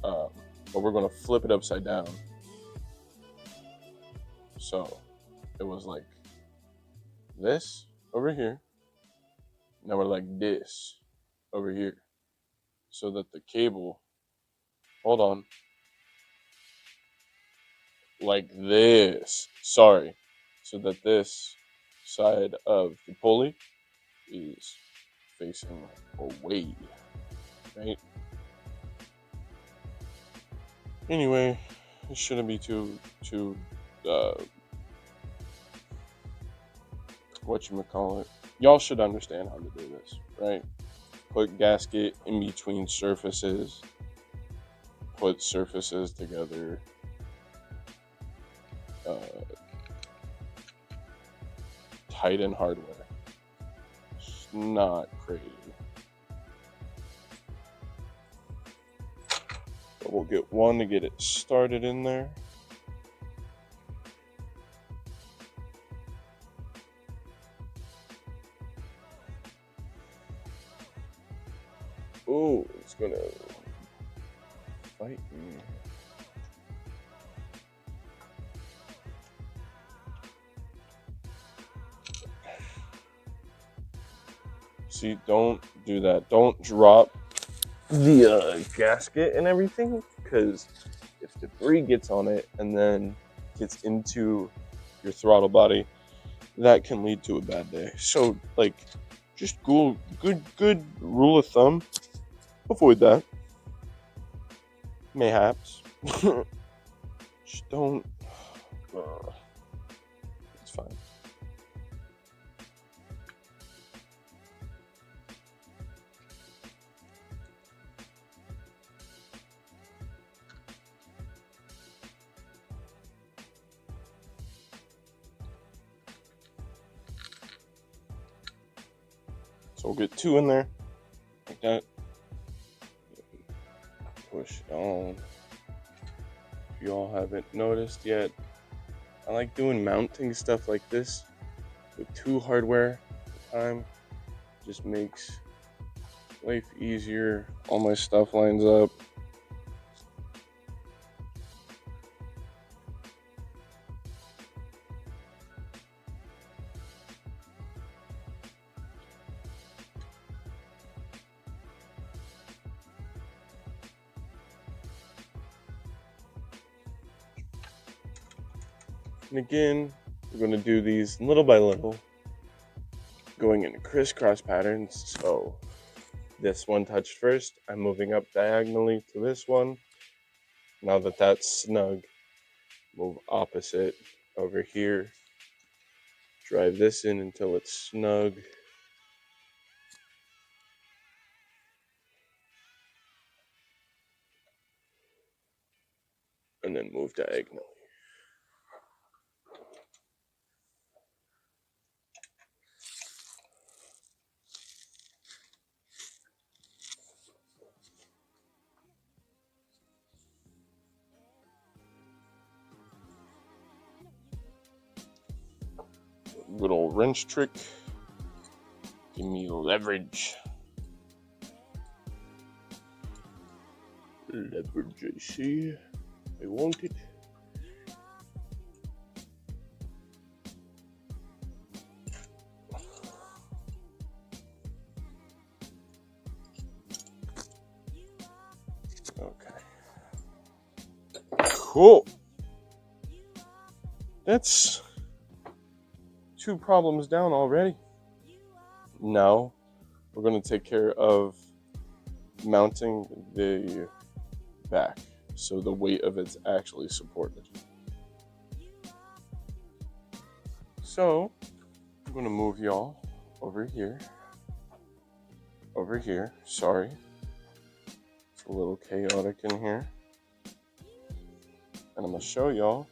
But we're gonna flip it upside down. So it was like this over here. Now we're like this over here, so that the cable, hold on, like this. Sorry, so that this side of the pulley is facing away, right? Anyway, it shouldn't be too whatchamacallit. Y'all should understand how to do this, right? Put gasket in between surfaces, put surfaces together, tighten hardware. It's not crazy. But we'll get one to get it started in there. Oh, it's gonna fight me. See, don't do that. Don't drop the gasket and everything, because if debris gets on it and then gets into your throttle body, that can lead to a bad day. So, like, just good rule of thumb, avoid that. Mayhaps. Just don't. It's fine. So we'll get two in there, like that. Push it on. If y'all haven't noticed yet, I like doing mounting stuff like this with two hardware at a time. Just makes life easier. All my stuff lines up. And again, we're going to do these little by little, going in crisscross patterns. So this one touched first, I'm moving up diagonally to this one. Now that that's snug, move opposite over here. Drive this in until it's snug. And then move diagonally. Good old wrench trick. Give me leverage. Leverage, I see. I want it. Okay. Cool. That's two problems down already. Now we're going to take care of mounting the back so the weight of it's actually supported. So I'm going to move y'all over here. Over here. Sorry. It's a little chaotic in here. And I'm going to show y'all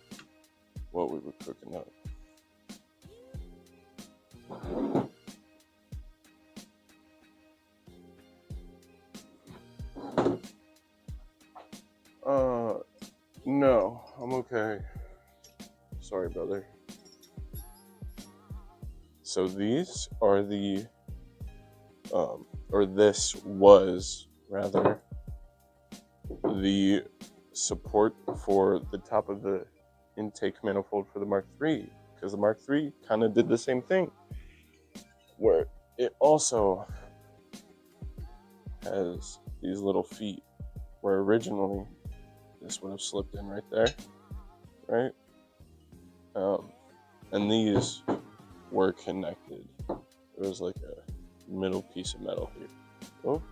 what we were cooking up. No, I'm Okay. Sorry, brother. So these are the, or this was rather, the support for the top of the intake manifold for the Mark III, because the Mark III kind of did the same thing, where it also has these little feet, where originally this would have slipped in right there, right? And these were connected. It was like a middle piece of metal here. Oh.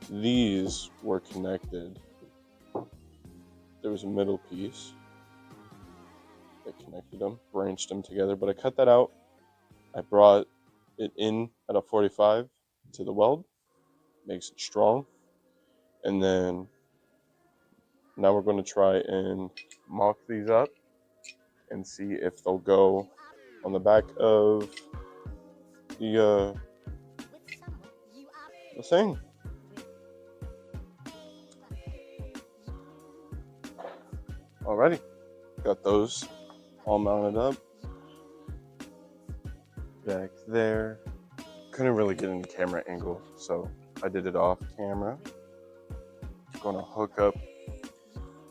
These were connected. There was a middle piece that connected them, branched them together, but I cut that out. I brought it in at a 45 to the weld, makes it strong. And then now we're going to try and mock these up and see if they'll go on the back of the thing. Alrighty, got those all mounted up. Back there. Couldn't really get any camera angle, so I did it off camera. Gonna hook up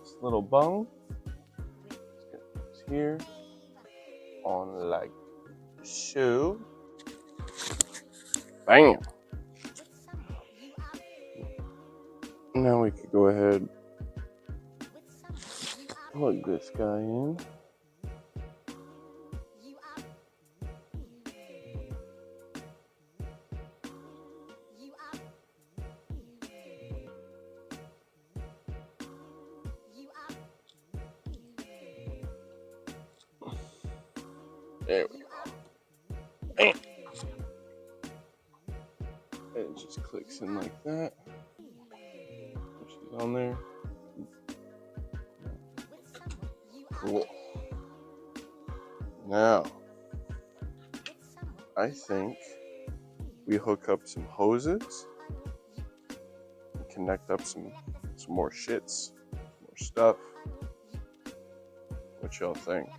this little bung. It's here on like so. Bam! Now we could go ahead, plug this guy in. There we go. Bam! And it just clicks in like that. She's on there. Cool. Now, I think we hook up some hoses and connect up some more shits, more stuff. What y'all think?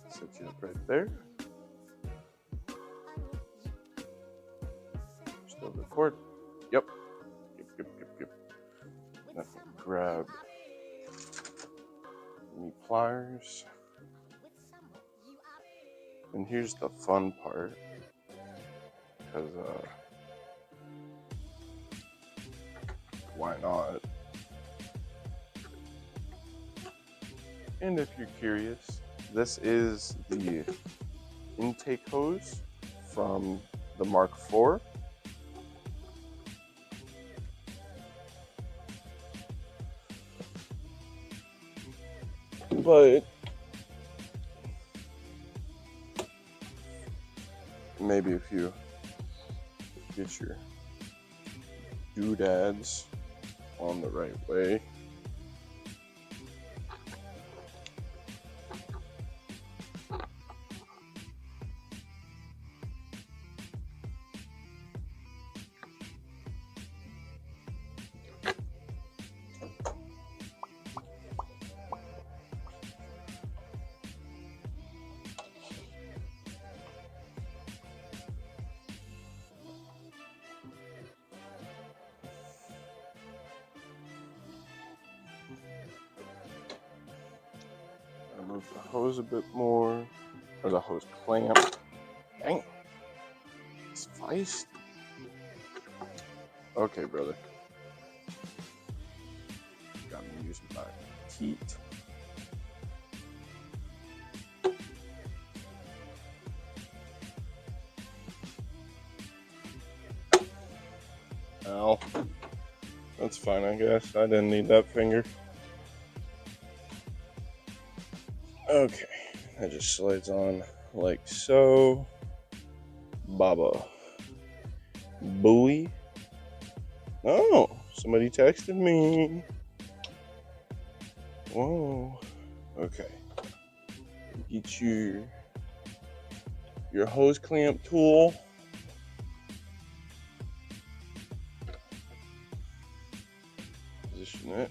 Set you up right there. Still record. Yep. Yep. Nothing. Grab any pliers. And here's the fun part, because why not? And if you're curious, this is the intake hose from the Mark IV. But maybe if you get your doodads on the right way. Move the hose a bit more, or the hose clamp. Dang, it's feisty. Okay, brother. Got me using my teeth. Ow. That's fine, I guess. I didn't need that finger. Okay, that just slides on like so. Baba. Buoy. Oh, somebody texted me. Whoa. Okay. Get your hose clamp tool. Position it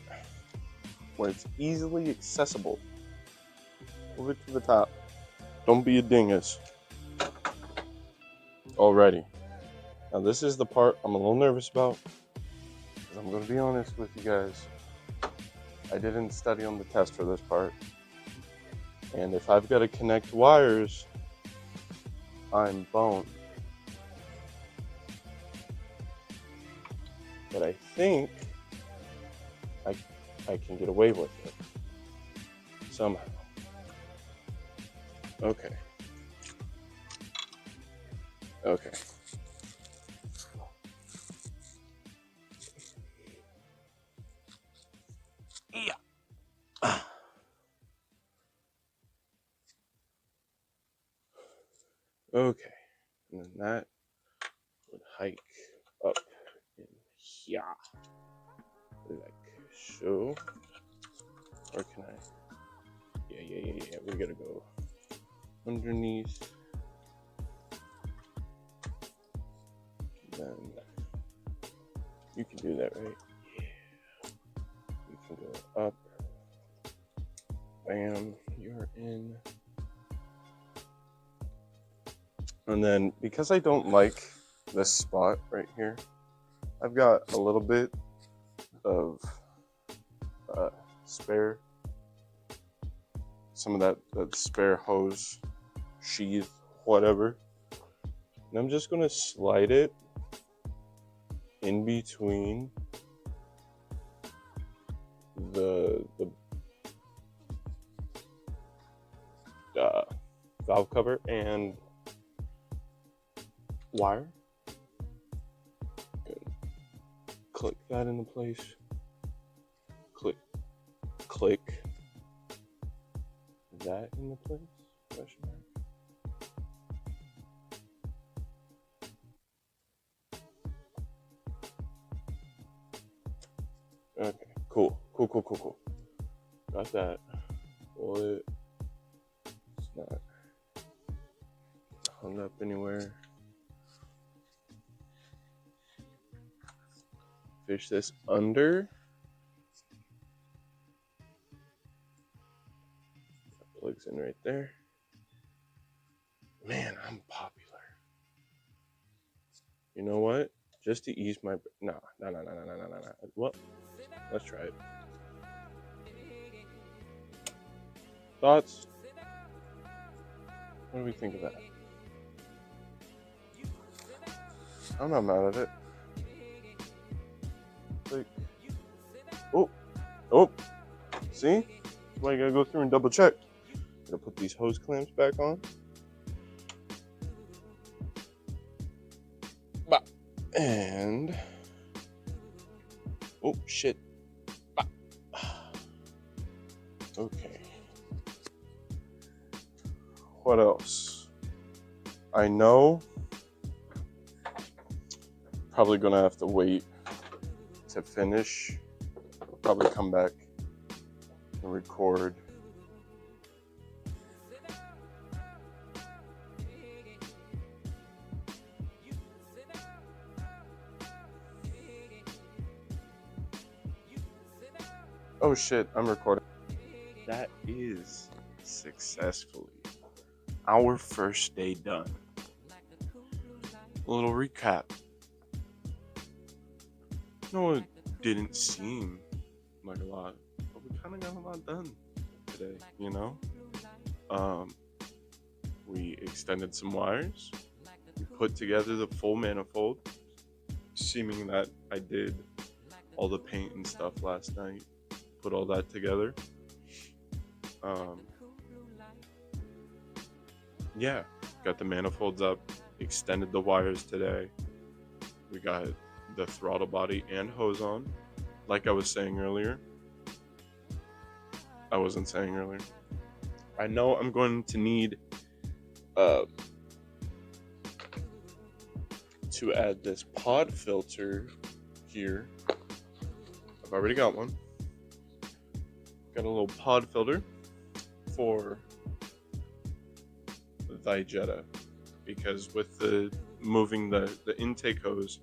where it's easily accessible. Move it to the top. Don't be a dingus. Alrighty. Now this is the part I'm a little nervous about, because I'm going to be honest with you guys. I didn't study on the test for this part. And if I've got to connect wires, I'm boned. But I think I can get away with it somehow. Okay. Okay. Yeah. Okay. And then that would hike up in here. Like so. Or can I? Yeah. We gotta go underneath. Then you can do that, right? Yeah. You can go up. Bam, you're in. And then because I don't like this spot right here, I've got a little bit of spare, some of that spare hose sheath, whatever. And I'm just gonna slide it in between the valve cover and wire. Good. Click that into place. Click that into place. Question mark. Okay, cool. Got that. Pull it. It's not hung up anywhere. Fish this under. That plugs in right there. Man, I'm popular. You know what? Just to ease my... No. Well, let's try it. Thoughts? What do we think of that? I'm not mad at it. Like, oh, see? That's why you gotta go through and double check. Gotta put these hose clamps back on. And oh shit. Okay. What else? I know probably gonna have to wait to finish. Probably come back and record. Oh shit, I'm recording. That is successfully our first day done. A little recap. No, it didn't seem like a lot, but we kind of got a lot done today, you know? We extended some wires. We put together the full manifold, seeming that I did all the paint and stuff last night. Put all that together. Yeah, got the manifolds up, extended the wires today. We got the throttle body and hose on. Like I was saying earlier. I wasn't saying earlier. I know I'm going to need to add this pod filter here. I've already got one. Got a little pod filter for thy Jetta, because with the moving the intake hose,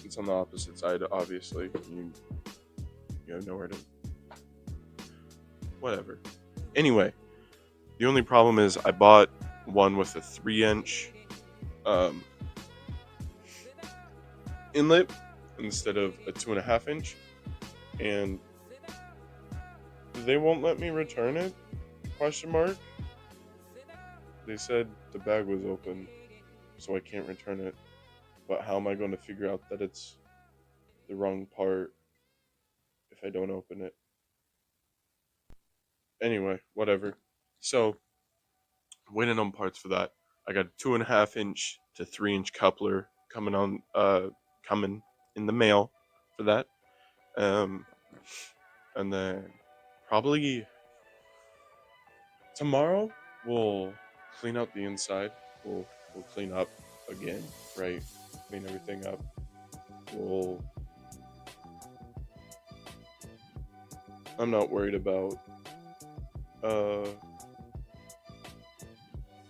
it's on the opposite side. Obviously, you have nowhere to. Whatever. Anyway, the only problem is I bought one with a 3-inch inlet instead of a 2.5-inch, and they won't let me return it? Question mark. They said the bag was open, so I can't return it. But how am I going to figure out that it's the wrong part if I don't open it? Anyway, whatever. So, waiting on parts for that. I got a 2.5-inch to 3-inch coupler coming in the mail for that. And then probably tomorrow we'll clean out the inside. We'll clean up again, right? Clean everything up. I'm not worried about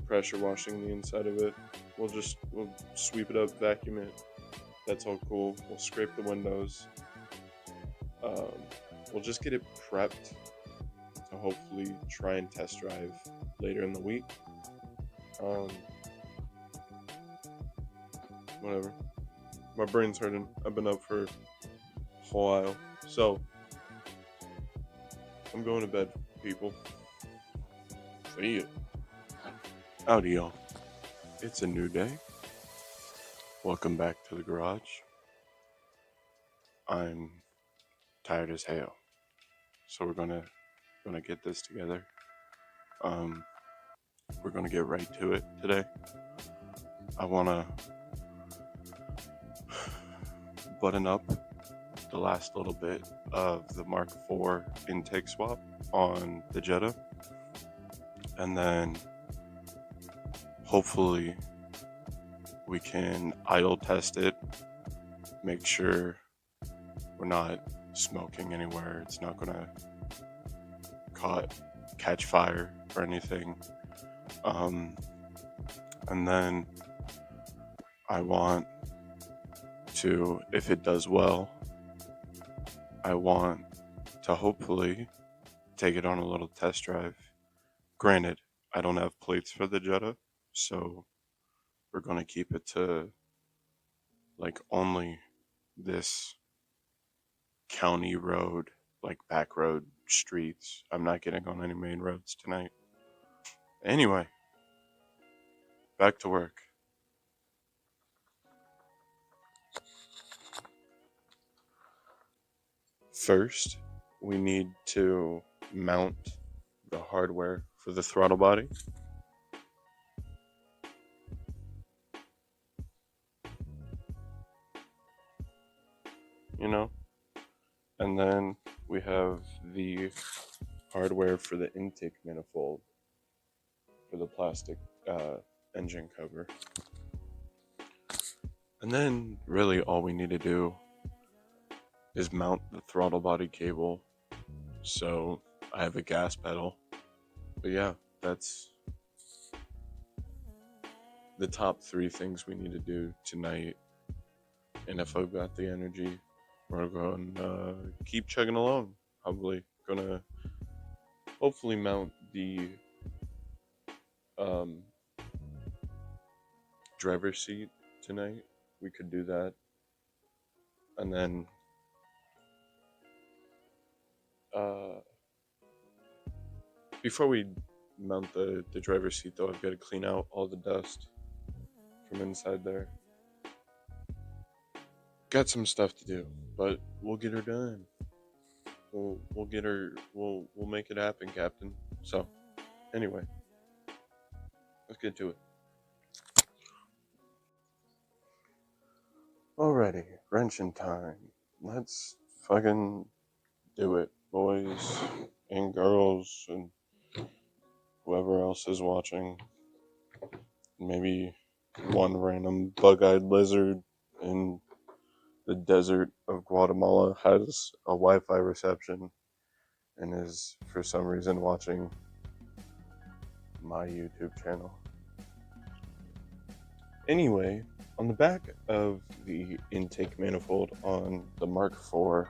pressure washing the inside of it. We'll sweep it up, vacuum it. That's all cool. We'll scrape the windows. We'll just get it prepped to hopefully try and test drive later in the week. Whatever. My brain's hurting. I've been up for a while. So, I'm going to bed, people. See you. Howdy, y'all. It's a new day. Welcome back to the garage. I'm tired as hell, so we're gonna get this together. We're gonna get right to it today. I wanna button up the last little bit of the Mark IV intake swap on the Jetta, and then hopefully we can idle test it, make sure we're not smoking anywhere, it's not gonna catch fire or anything. And then I want to, if it does well, I want to hopefully take it on a little test drive. Granted, I don't have plates for the Jetta, so we're going to keep it to like only this county road, like back road streets. I'm not getting on any main roads tonight. Anyway, back to work. First, we need to mount the hardware for the throttle body. And then we have the hardware for the intake manifold for the plastic engine cover. And then really all we need to do is mount the throttle body cable. So I have a gas pedal. But yeah, that's the top 3 things we need to do tonight. And if I've got the energy, we're going to keep chugging along. Probably going to hopefully mount the driver's seat tonight. We could do that. And then before we mount the driver's seat, though, I've got to clean out all the dust from inside there. Got some stuff to do, but we'll get her done. We'll get her. We'll make it happen, Captain. So, anyway, let's get to it. Alrighty, wrenching time. Let's fucking do it, boys and girls and whoever else is watching. Maybe one random bug-eyed lizard in the desert of Guatemala has a Wi-Fi reception and is for some reason watching my YouTube channel. Anyway, on the back of the intake manifold on the Mark IV,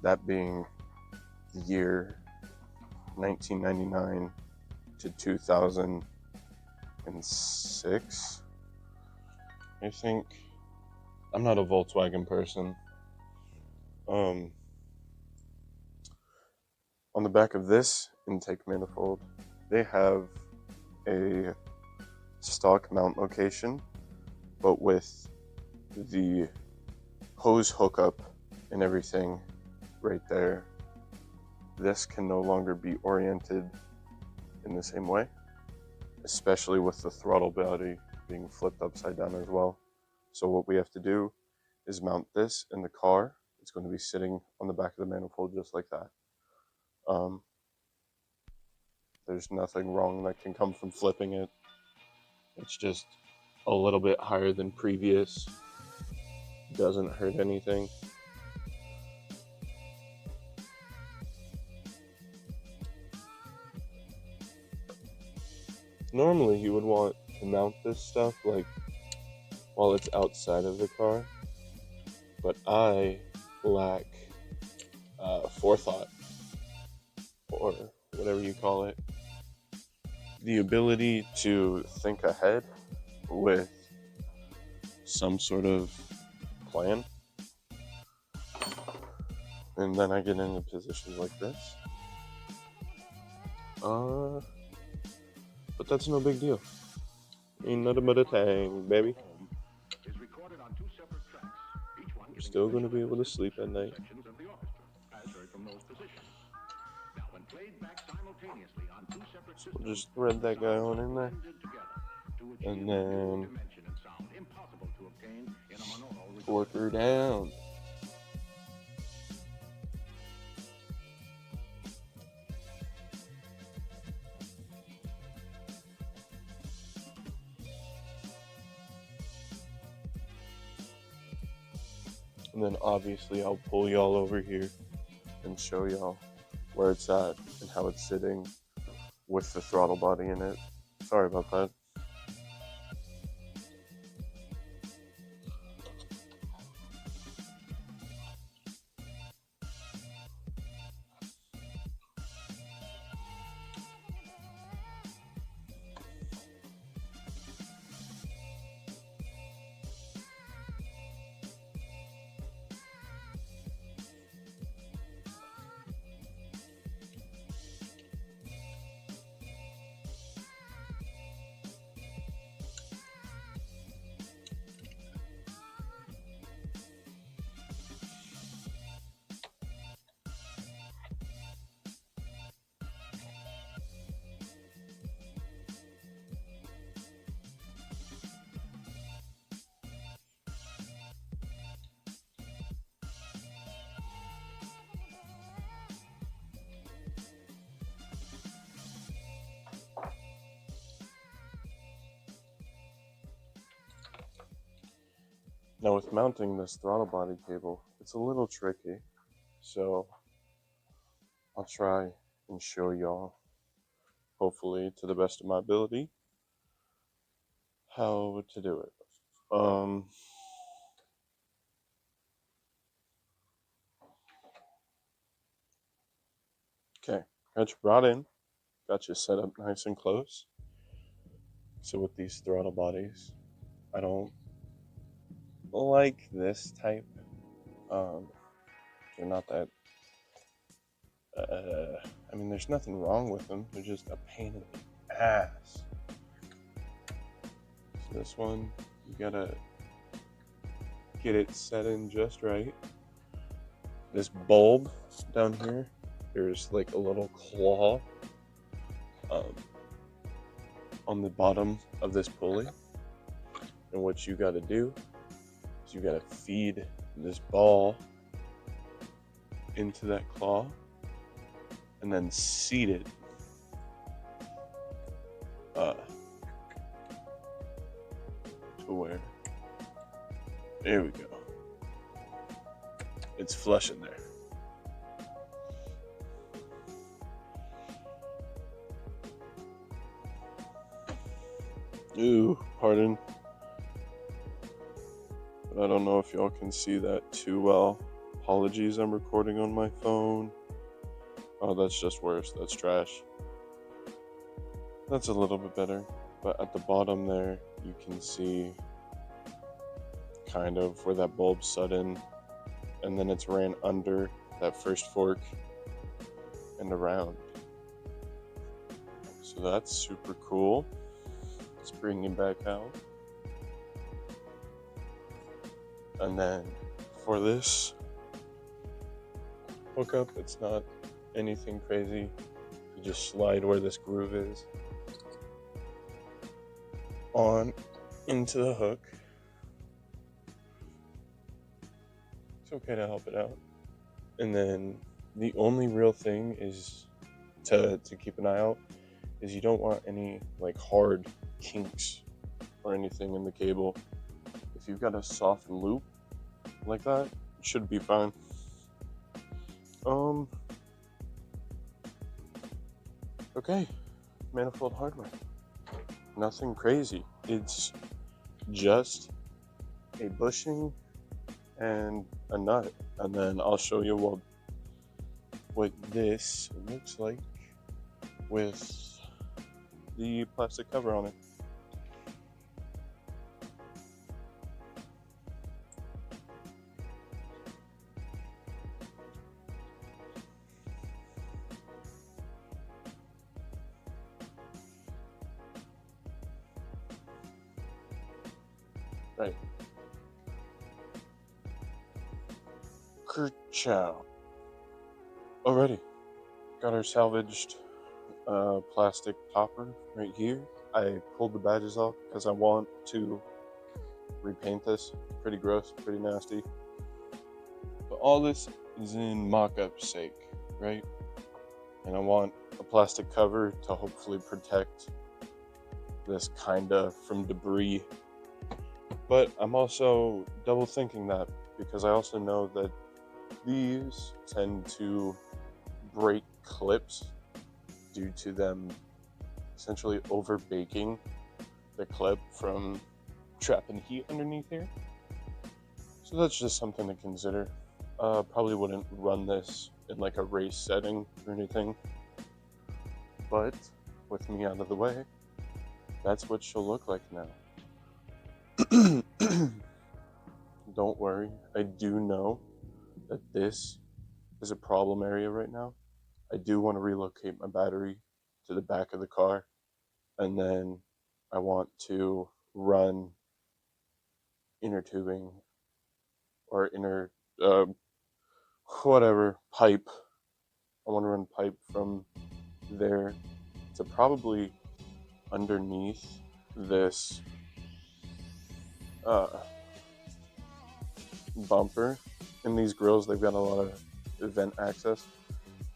that being the year 1999 to 2006, I think. I'm not a Volkswagen person. On the back of this intake manifold, they have a stock mount location, but with the hose hookup and everything right there. This can no longer be oriented in the same way, especially with the throttle body being flipped upside down as well. So what we have to do is mount this in the car. It's going to be sitting on the back of the manifold just like that. There's nothing wrong that can come from flipping it. It's just a little bit higher than previous. Doesn't hurt anything. Normally you would want to mount this stuff like while it's outside of the car, but I lack forethought, or whatever you call it, the ability to think ahead with some sort of plan. And then I get into positions like this. But that's no big deal. Ain't nothing but a thing, baby. You're still going to be able to sleep at night. So we'll just thread that guy on in there. And then torque her down. And then obviously I'll pull y'all over here and show y'all where it's at and how it's sitting with the throttle body in it. Sorry about that. Now with mounting this throttle body cable, it's a little tricky, so I'll try and show y'all, hopefully to the best of my ability, how to do it. Okay, got you brought in, got you set up nice and close. So with these throttle bodies, I don't like this type. They're not that, I mean, there's nothing wrong with them. They're just a pain in the ass. So this one, you gotta get it set in just right. This bulb down here, there's like a little claw on the bottom of this pulley. And what you gotta do is you gotta feed this ball into that claw and then seat it to where, there we go, it's flush in there. Ooh, pardon. But I don't know if y'all can see that too well. Apologies, I'm recording on my phone. Oh, that's just worse. That's trash. That's a little bit better. But at the bottom there, you can see kind of where that bulb set in. And then it's ran under that first fork and around. So that's super cool. Let's bring him back out. And then for this hookup, it's not anything crazy. You just slide where this groove is on into the hook. It's okay to help it out. And then the only real thing is to keep an eye out is you don't want any like hard kinks or anything in the cable. If you've got a soft loop like that, it should be fine. Okay, manifold hardware. Nothing crazy. It's just a bushing and a nut. And then I'll show you what this looks like with the plastic cover on it. Right. Kerchow. Alrighty. Got our salvaged plastic topper right here. I pulled the badges off because I want to repaint this. Pretty gross, pretty nasty. But all this is in mock-up's sake, right? And I want a plastic cover to hopefully protect this kinda from debris. But I'm also double thinking that because I also know that these tend to break clips due to them essentially over baking the clip from trapping heat underneath here. So that's just something to consider. Probably wouldn't run this in like a race setting or anything, but with me out of the way, that's what she'll look like now. Don't worry, I do know that this is a problem area right now. I do want to relocate my battery to the back of the car, and then I want to run inner tubing or inner whatever pipe. I want to run pipe from there to probably underneath this bumper. In these grills, they've got a lot of vent access,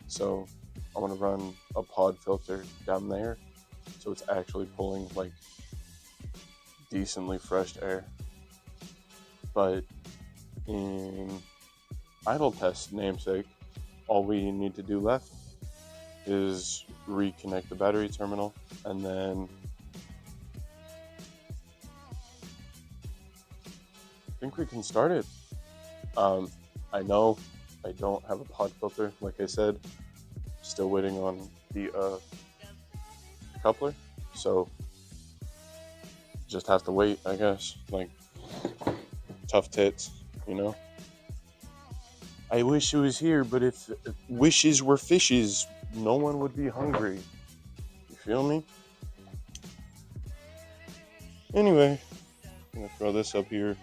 so I want to run a pod filter down there so it's actually pulling like decently fresh air. But in idle test namesake, all we need to do left is reconnect the battery terminal, and then I think we can start it. I know I don't have a pod filter, like I said. Still waiting on the coupler, so just have to wait, I guess. Like, tough tits, you know? I wish it was here, but if wishes were fishes, no one would be hungry. You feel me? Anyway, I'm gonna throw this up here.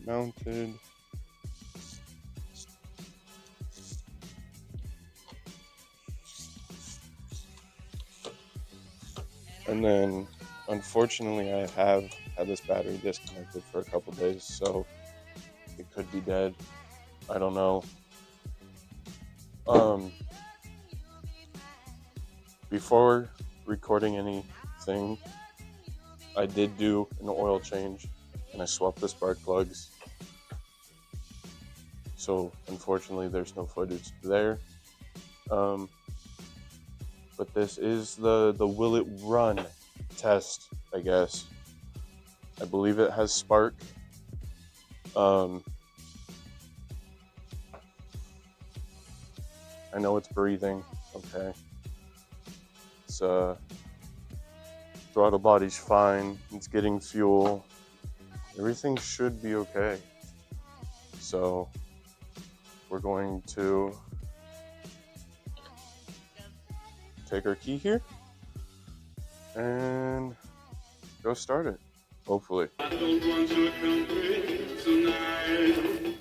Mounted. And then, unfortunately, I have had this battery disconnected for a couple days, so it could be dead. I don't know. Before recording anything, I did do an oil change, and I swapped the spark plugs. So unfortunately, there's no footage there. Um, but this is the will it run test, I guess. I believe it has spark. Um, I know it's breathing. Okay. It's throttle body's fine. It's getting fuel. Everything should be okay. So we're going to take our key here and go start it. Hopefully. I don't want to complete tonight.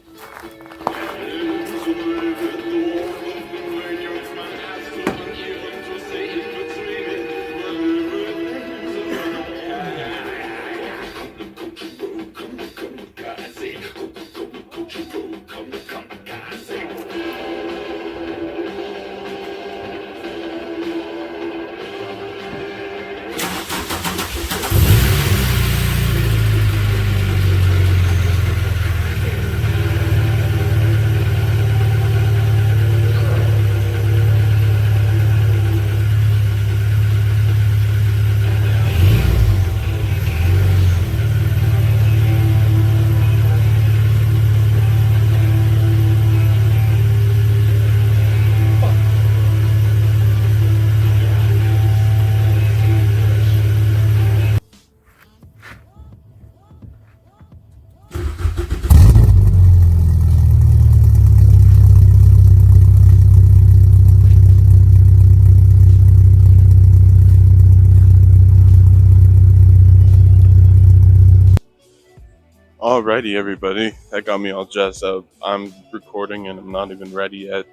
Alrighty, everybody. That got me all jazzed up. I'm recording and I'm not even ready yet.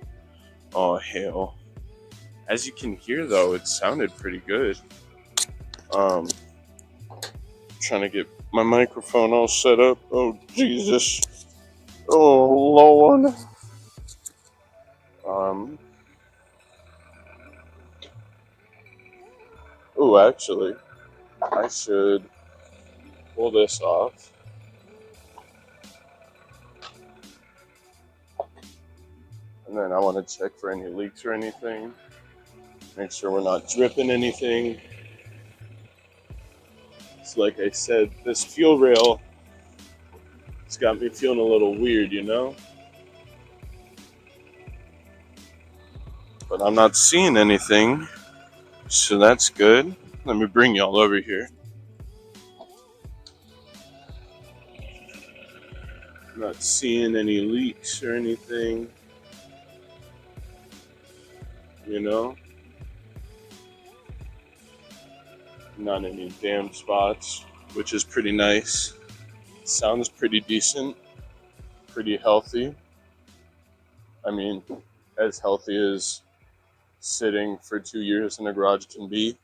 Oh, hell. As you can hear, though, it sounded pretty good. Trying to get my microphone all set up. Oh, Jesus. Oh, Lord. Oh, actually, I should pull this off. And then I want to check for any leaks or anything. Make sure we're not dripping anything. It's like I said, this fuel rail, it's got me feeling a little weird, you know? But I'm not seeing anything, so that's good. Let me bring y'all over here. Not seeing any leaks or anything, you know? Not any damn spots, which is pretty nice. Sounds pretty decent, pretty healthy. I mean, as healthy as sitting for 2 years in a garage can be.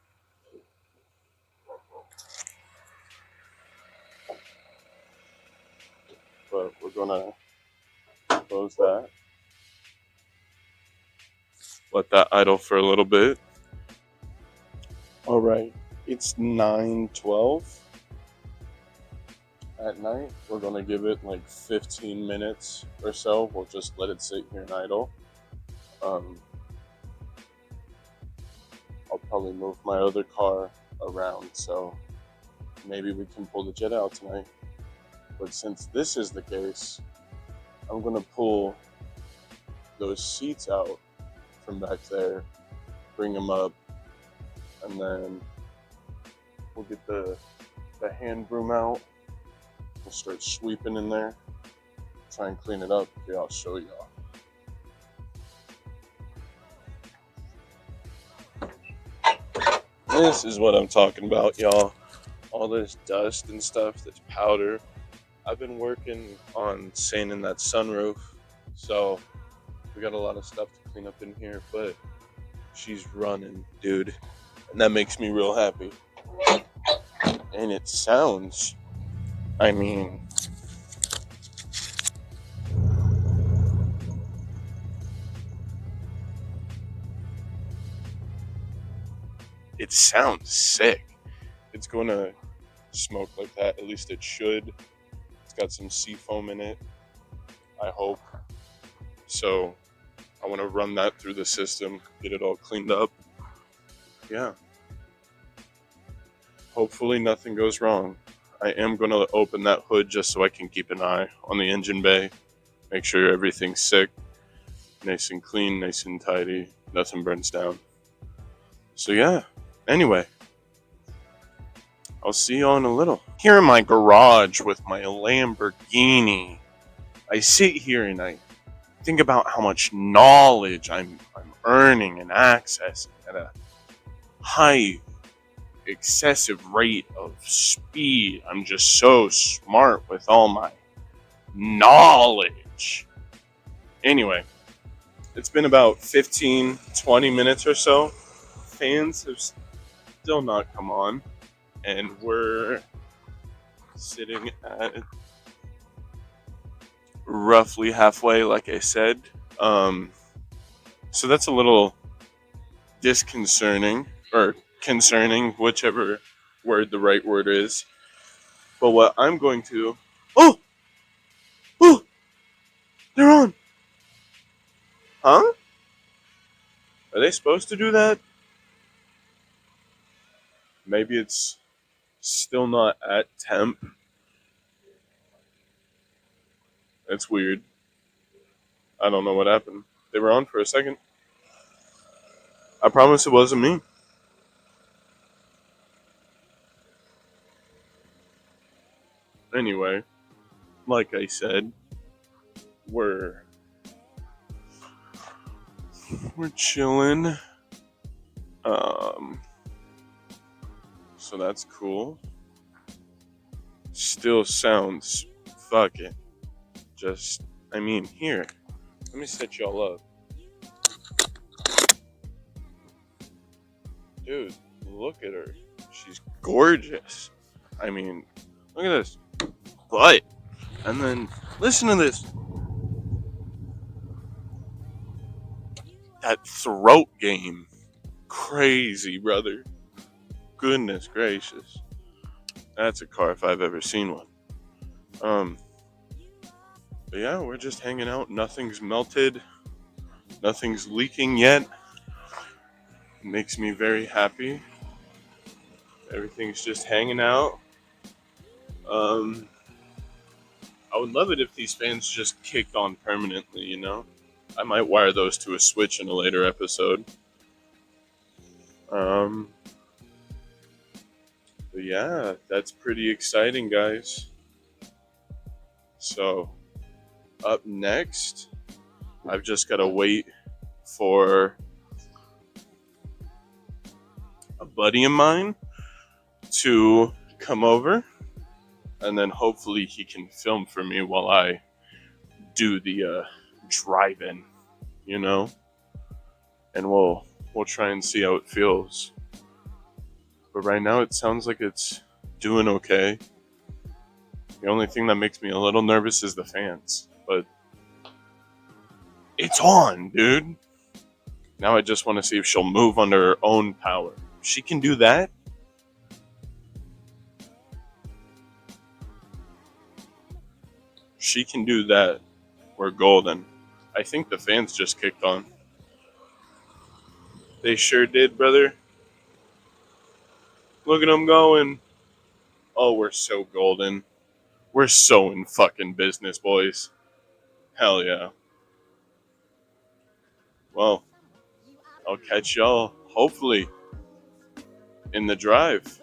But we're gonna close that. Let that idle for a little bit. All right, it's 9:12 at night. We're gonna give it like 15 minutes or so. We'll just let it sit here and idle. I'll probably move my other car around, so maybe we can pull the Jetta out tonight. But since this is the case, I'm gonna pull those seats out from back there, bring them up, and then we'll get the hand broom out. We'll start sweeping in there, try and clean it up. Yeah, I'll show y'all. This is what I'm talking about, y'all. All this dust and stuff, this powder. I've been working on sanding that sunroof, so we got a lot of stuff to clean up in here, but she's running, dude. And that makes me real happy. And it sounds, I mean, it sounds sick. It's going to smoke like that. At least it should. It's got some sea foam in it, I hope. So I want to run that through the system, get it all cleaned up. Yeah. Hopefully nothing goes wrong. I am going to open that hood just so I can keep an eye on the engine bay. Make sure everything's sick, nice and clean, nice and tidy, nothing burns down. So yeah, anyway, I'll see you all in a little. Here in my garage with my Lamborghini, I sit here and I think about how much knowledge I'm earning and accessing at a high, excessive rate of speed. I'm just so smart with all my knowledge. Anyway, it's been about 15, 20 minutes or so. Fans have still not come on, and we're sitting at roughly halfway, like I said. So that's a little disconcerting, or concerning, whichever word the right word is. But what I'm going to... Oh! Oh! They're on! Huh? Are they supposed to do that? Maybe it's still not at temp. It's weird. I don't know what happened. They were on for a second. I promise it wasn't me. Anyway, like I said, we're chilling. So that's cool. Still sounds fucking just, I mean, here. Let me set y'all up. Dude, look at her. She's gorgeous. I mean, look at this butt. And then listen to this. That throat game. Crazy, brother. Goodness gracious. That's a car if I've ever seen one. But yeah, we're just hanging out. Nothing's melted. Nothing's leaking yet. It makes me very happy. Everything's just hanging out. I would love it if these fans just kicked on permanently, you know? I might wire those to a switch in a later episode. But yeah, that's pretty exciting, guys. So, up next, I've just got to wait for a buddy of mine to come over, and then hopefully he can film for me while I do the drive-in, you know? And we'll try and see how it feels. But right now it sounds like it's doing okay. The only thing that makes me a little nervous is the fans. But it's on, dude. Now I just want to see if she'll move under her own power. If she can do that, we're golden. I think the fans just kicked on. They sure did, brother. Look at them going. Oh, we're so golden. We're so in fucking business, boys. Hell yeah. Well, I'll catch y'all, hopefully, in the drive.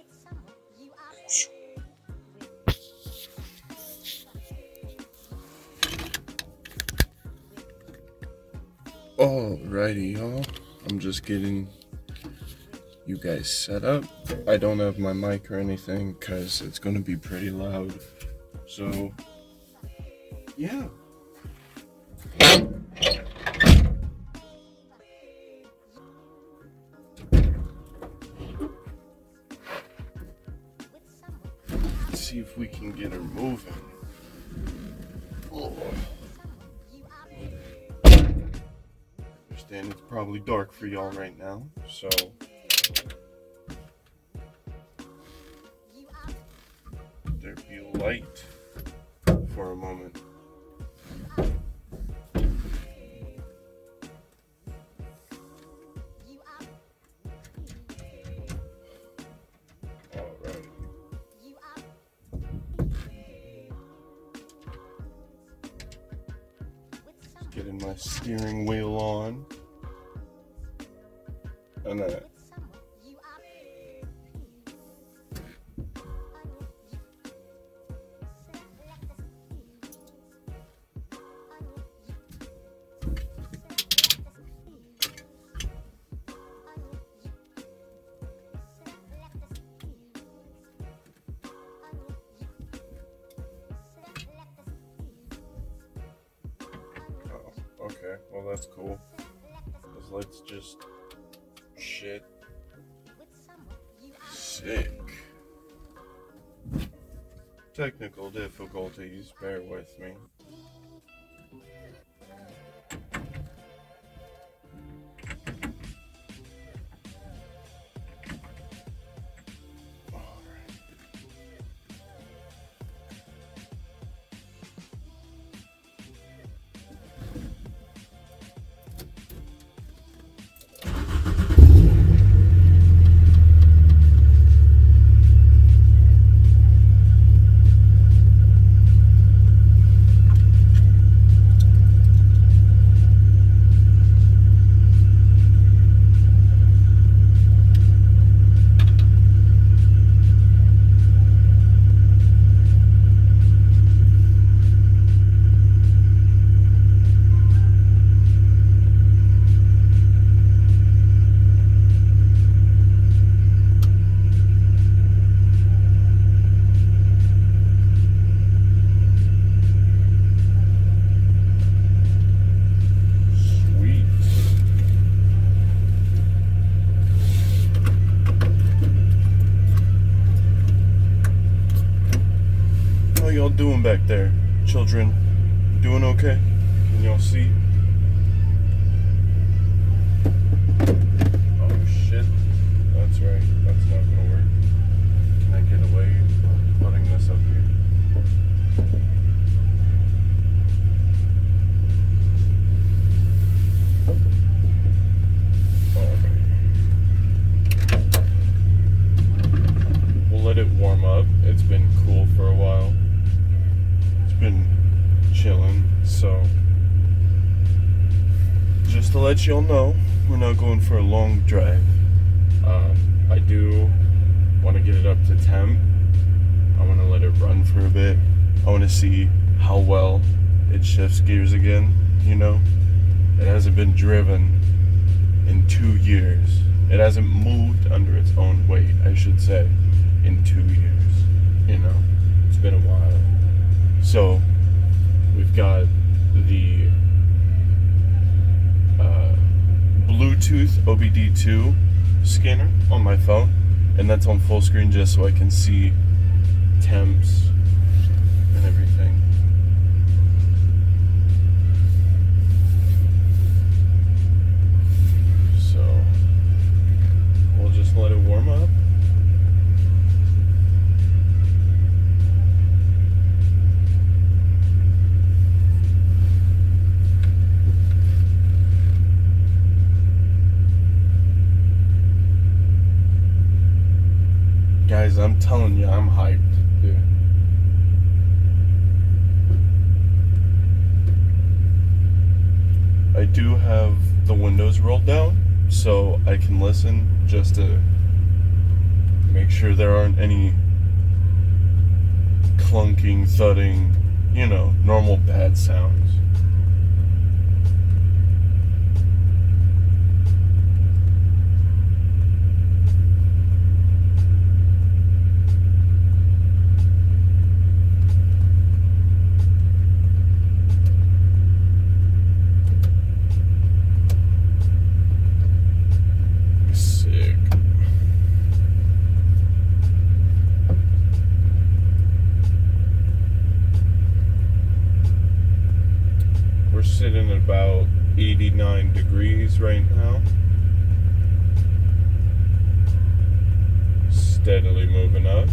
Alrighty, y'all. I'm just getting you guys set up. I don't have my mic or anything because it's going to be pretty loud. So, yeah. Let's see if we can get her moving. Oh. Understand it's probably dark for y'all right now, so there be light for a moment. getting my steering wheel on. And okay, well that's cool. Those lights just shit. Sick. Technical difficulties, bear with me. How y'all doing back there? Children, doing okay? Can y'all see? Oh shit. That's right. That's not gonna work. Can I get away putting this up here? Alright. We'll let it warm up. It's been cool for a while. Been chilling, so just to let y'all know, we're not going for a long drive. I do want to get it up to temp. I want to let it run for a bit. I want to see how well it shifts gears again, you know? It hasn't been driven in 2 years. It hasn't moved under its own weight, I should say, in 2 years, you know? It's been a while. So, we've got the Bluetooth OBD2 scanner on my phone, and that's on full screen just so I can see temps and everything. So, we'll just let it warm up. Guys, I'm telling you, I'm hyped, dude. I do have the windows rolled down, so I can listen just to make sure there aren't any clunking, thudding, you know, normal bad sounds. Sitting at about 89 degrees right now. Steadily moving up.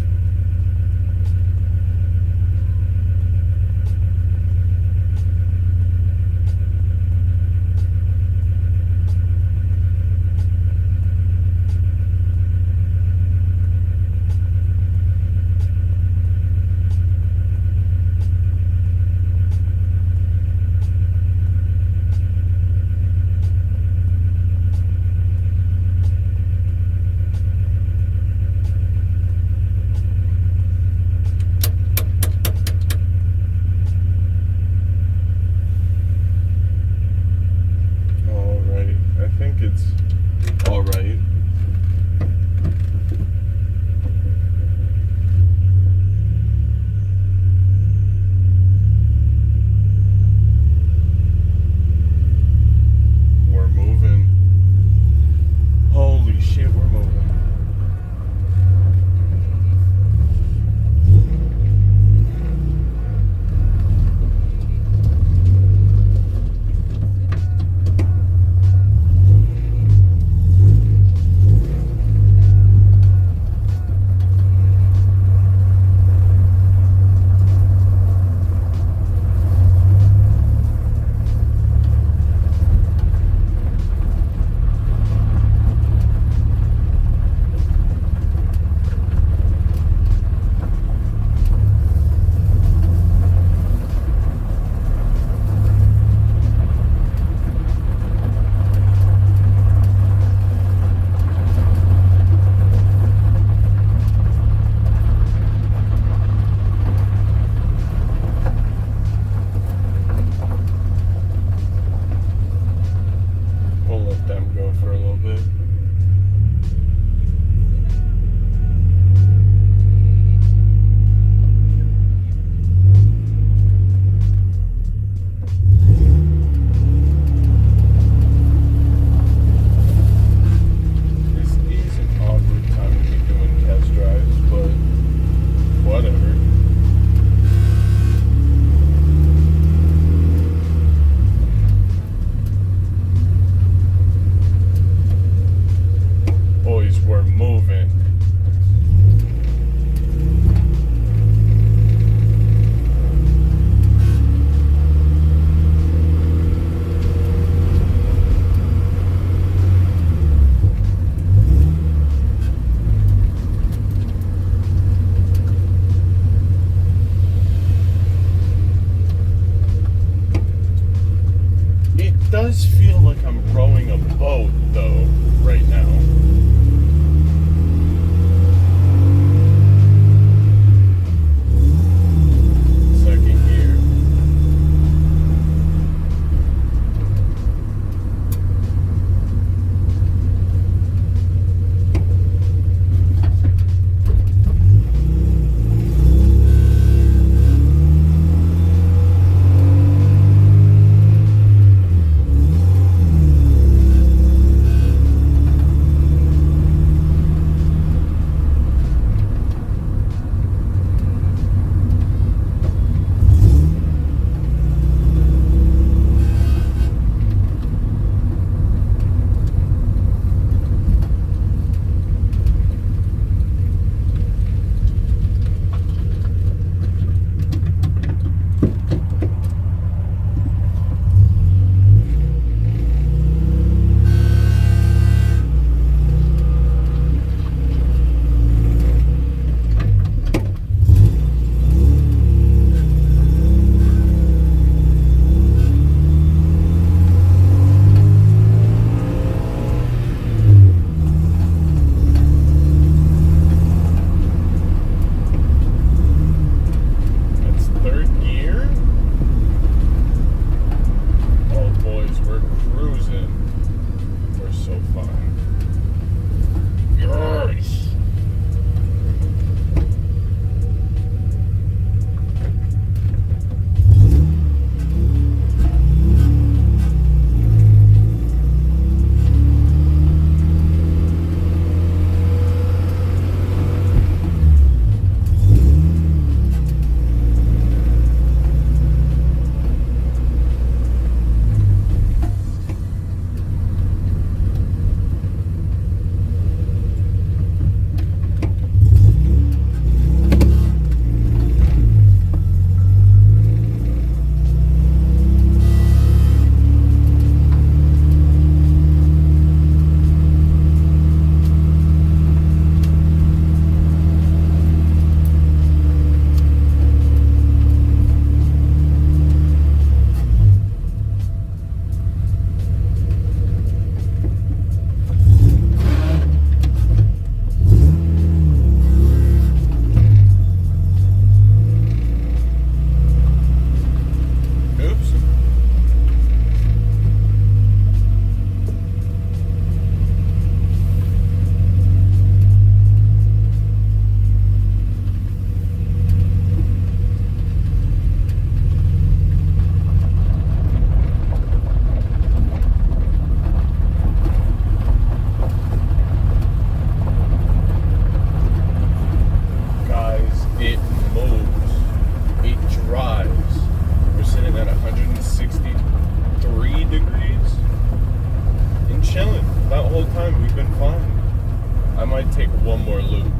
whole time we've been fine. I might take one more loop.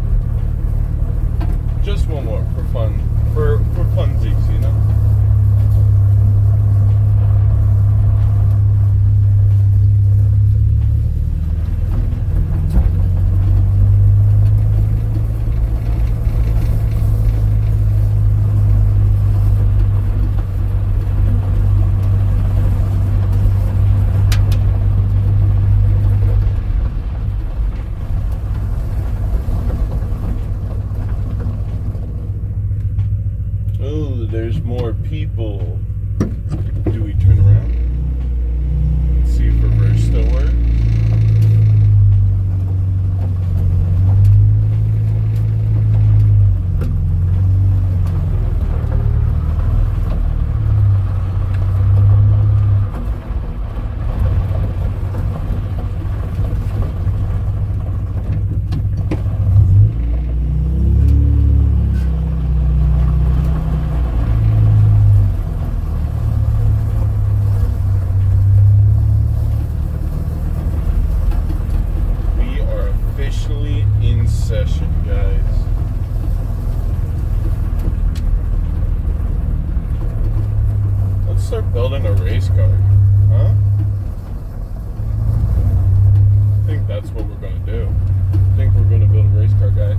Just one more for fun. For funsies, you know? There's more people. Do we turn around? See if reverse still works. In session, guys. Let's start building a race car, huh? I think that's what we're gonna do. I think we're gonna build a race car, guys.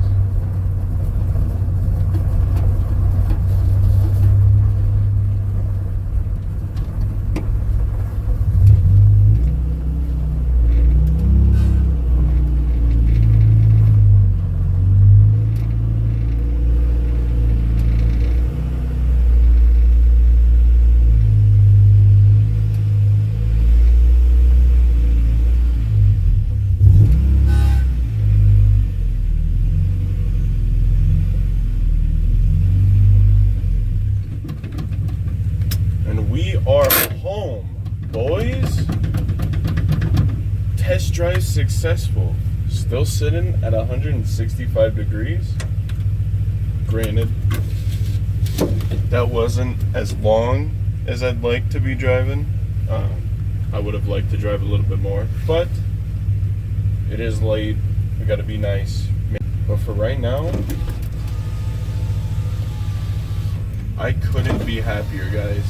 We are home, boys. Test drive successful. Still sitting at 165 degrees. Granted, that wasn't as long as I'd like to be driving. I would have liked to drive a little bit more, but it is late. We gotta be nice. But for right now, I couldn't be happier, guys.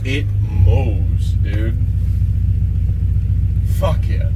It mows, dude. Fuck yeah.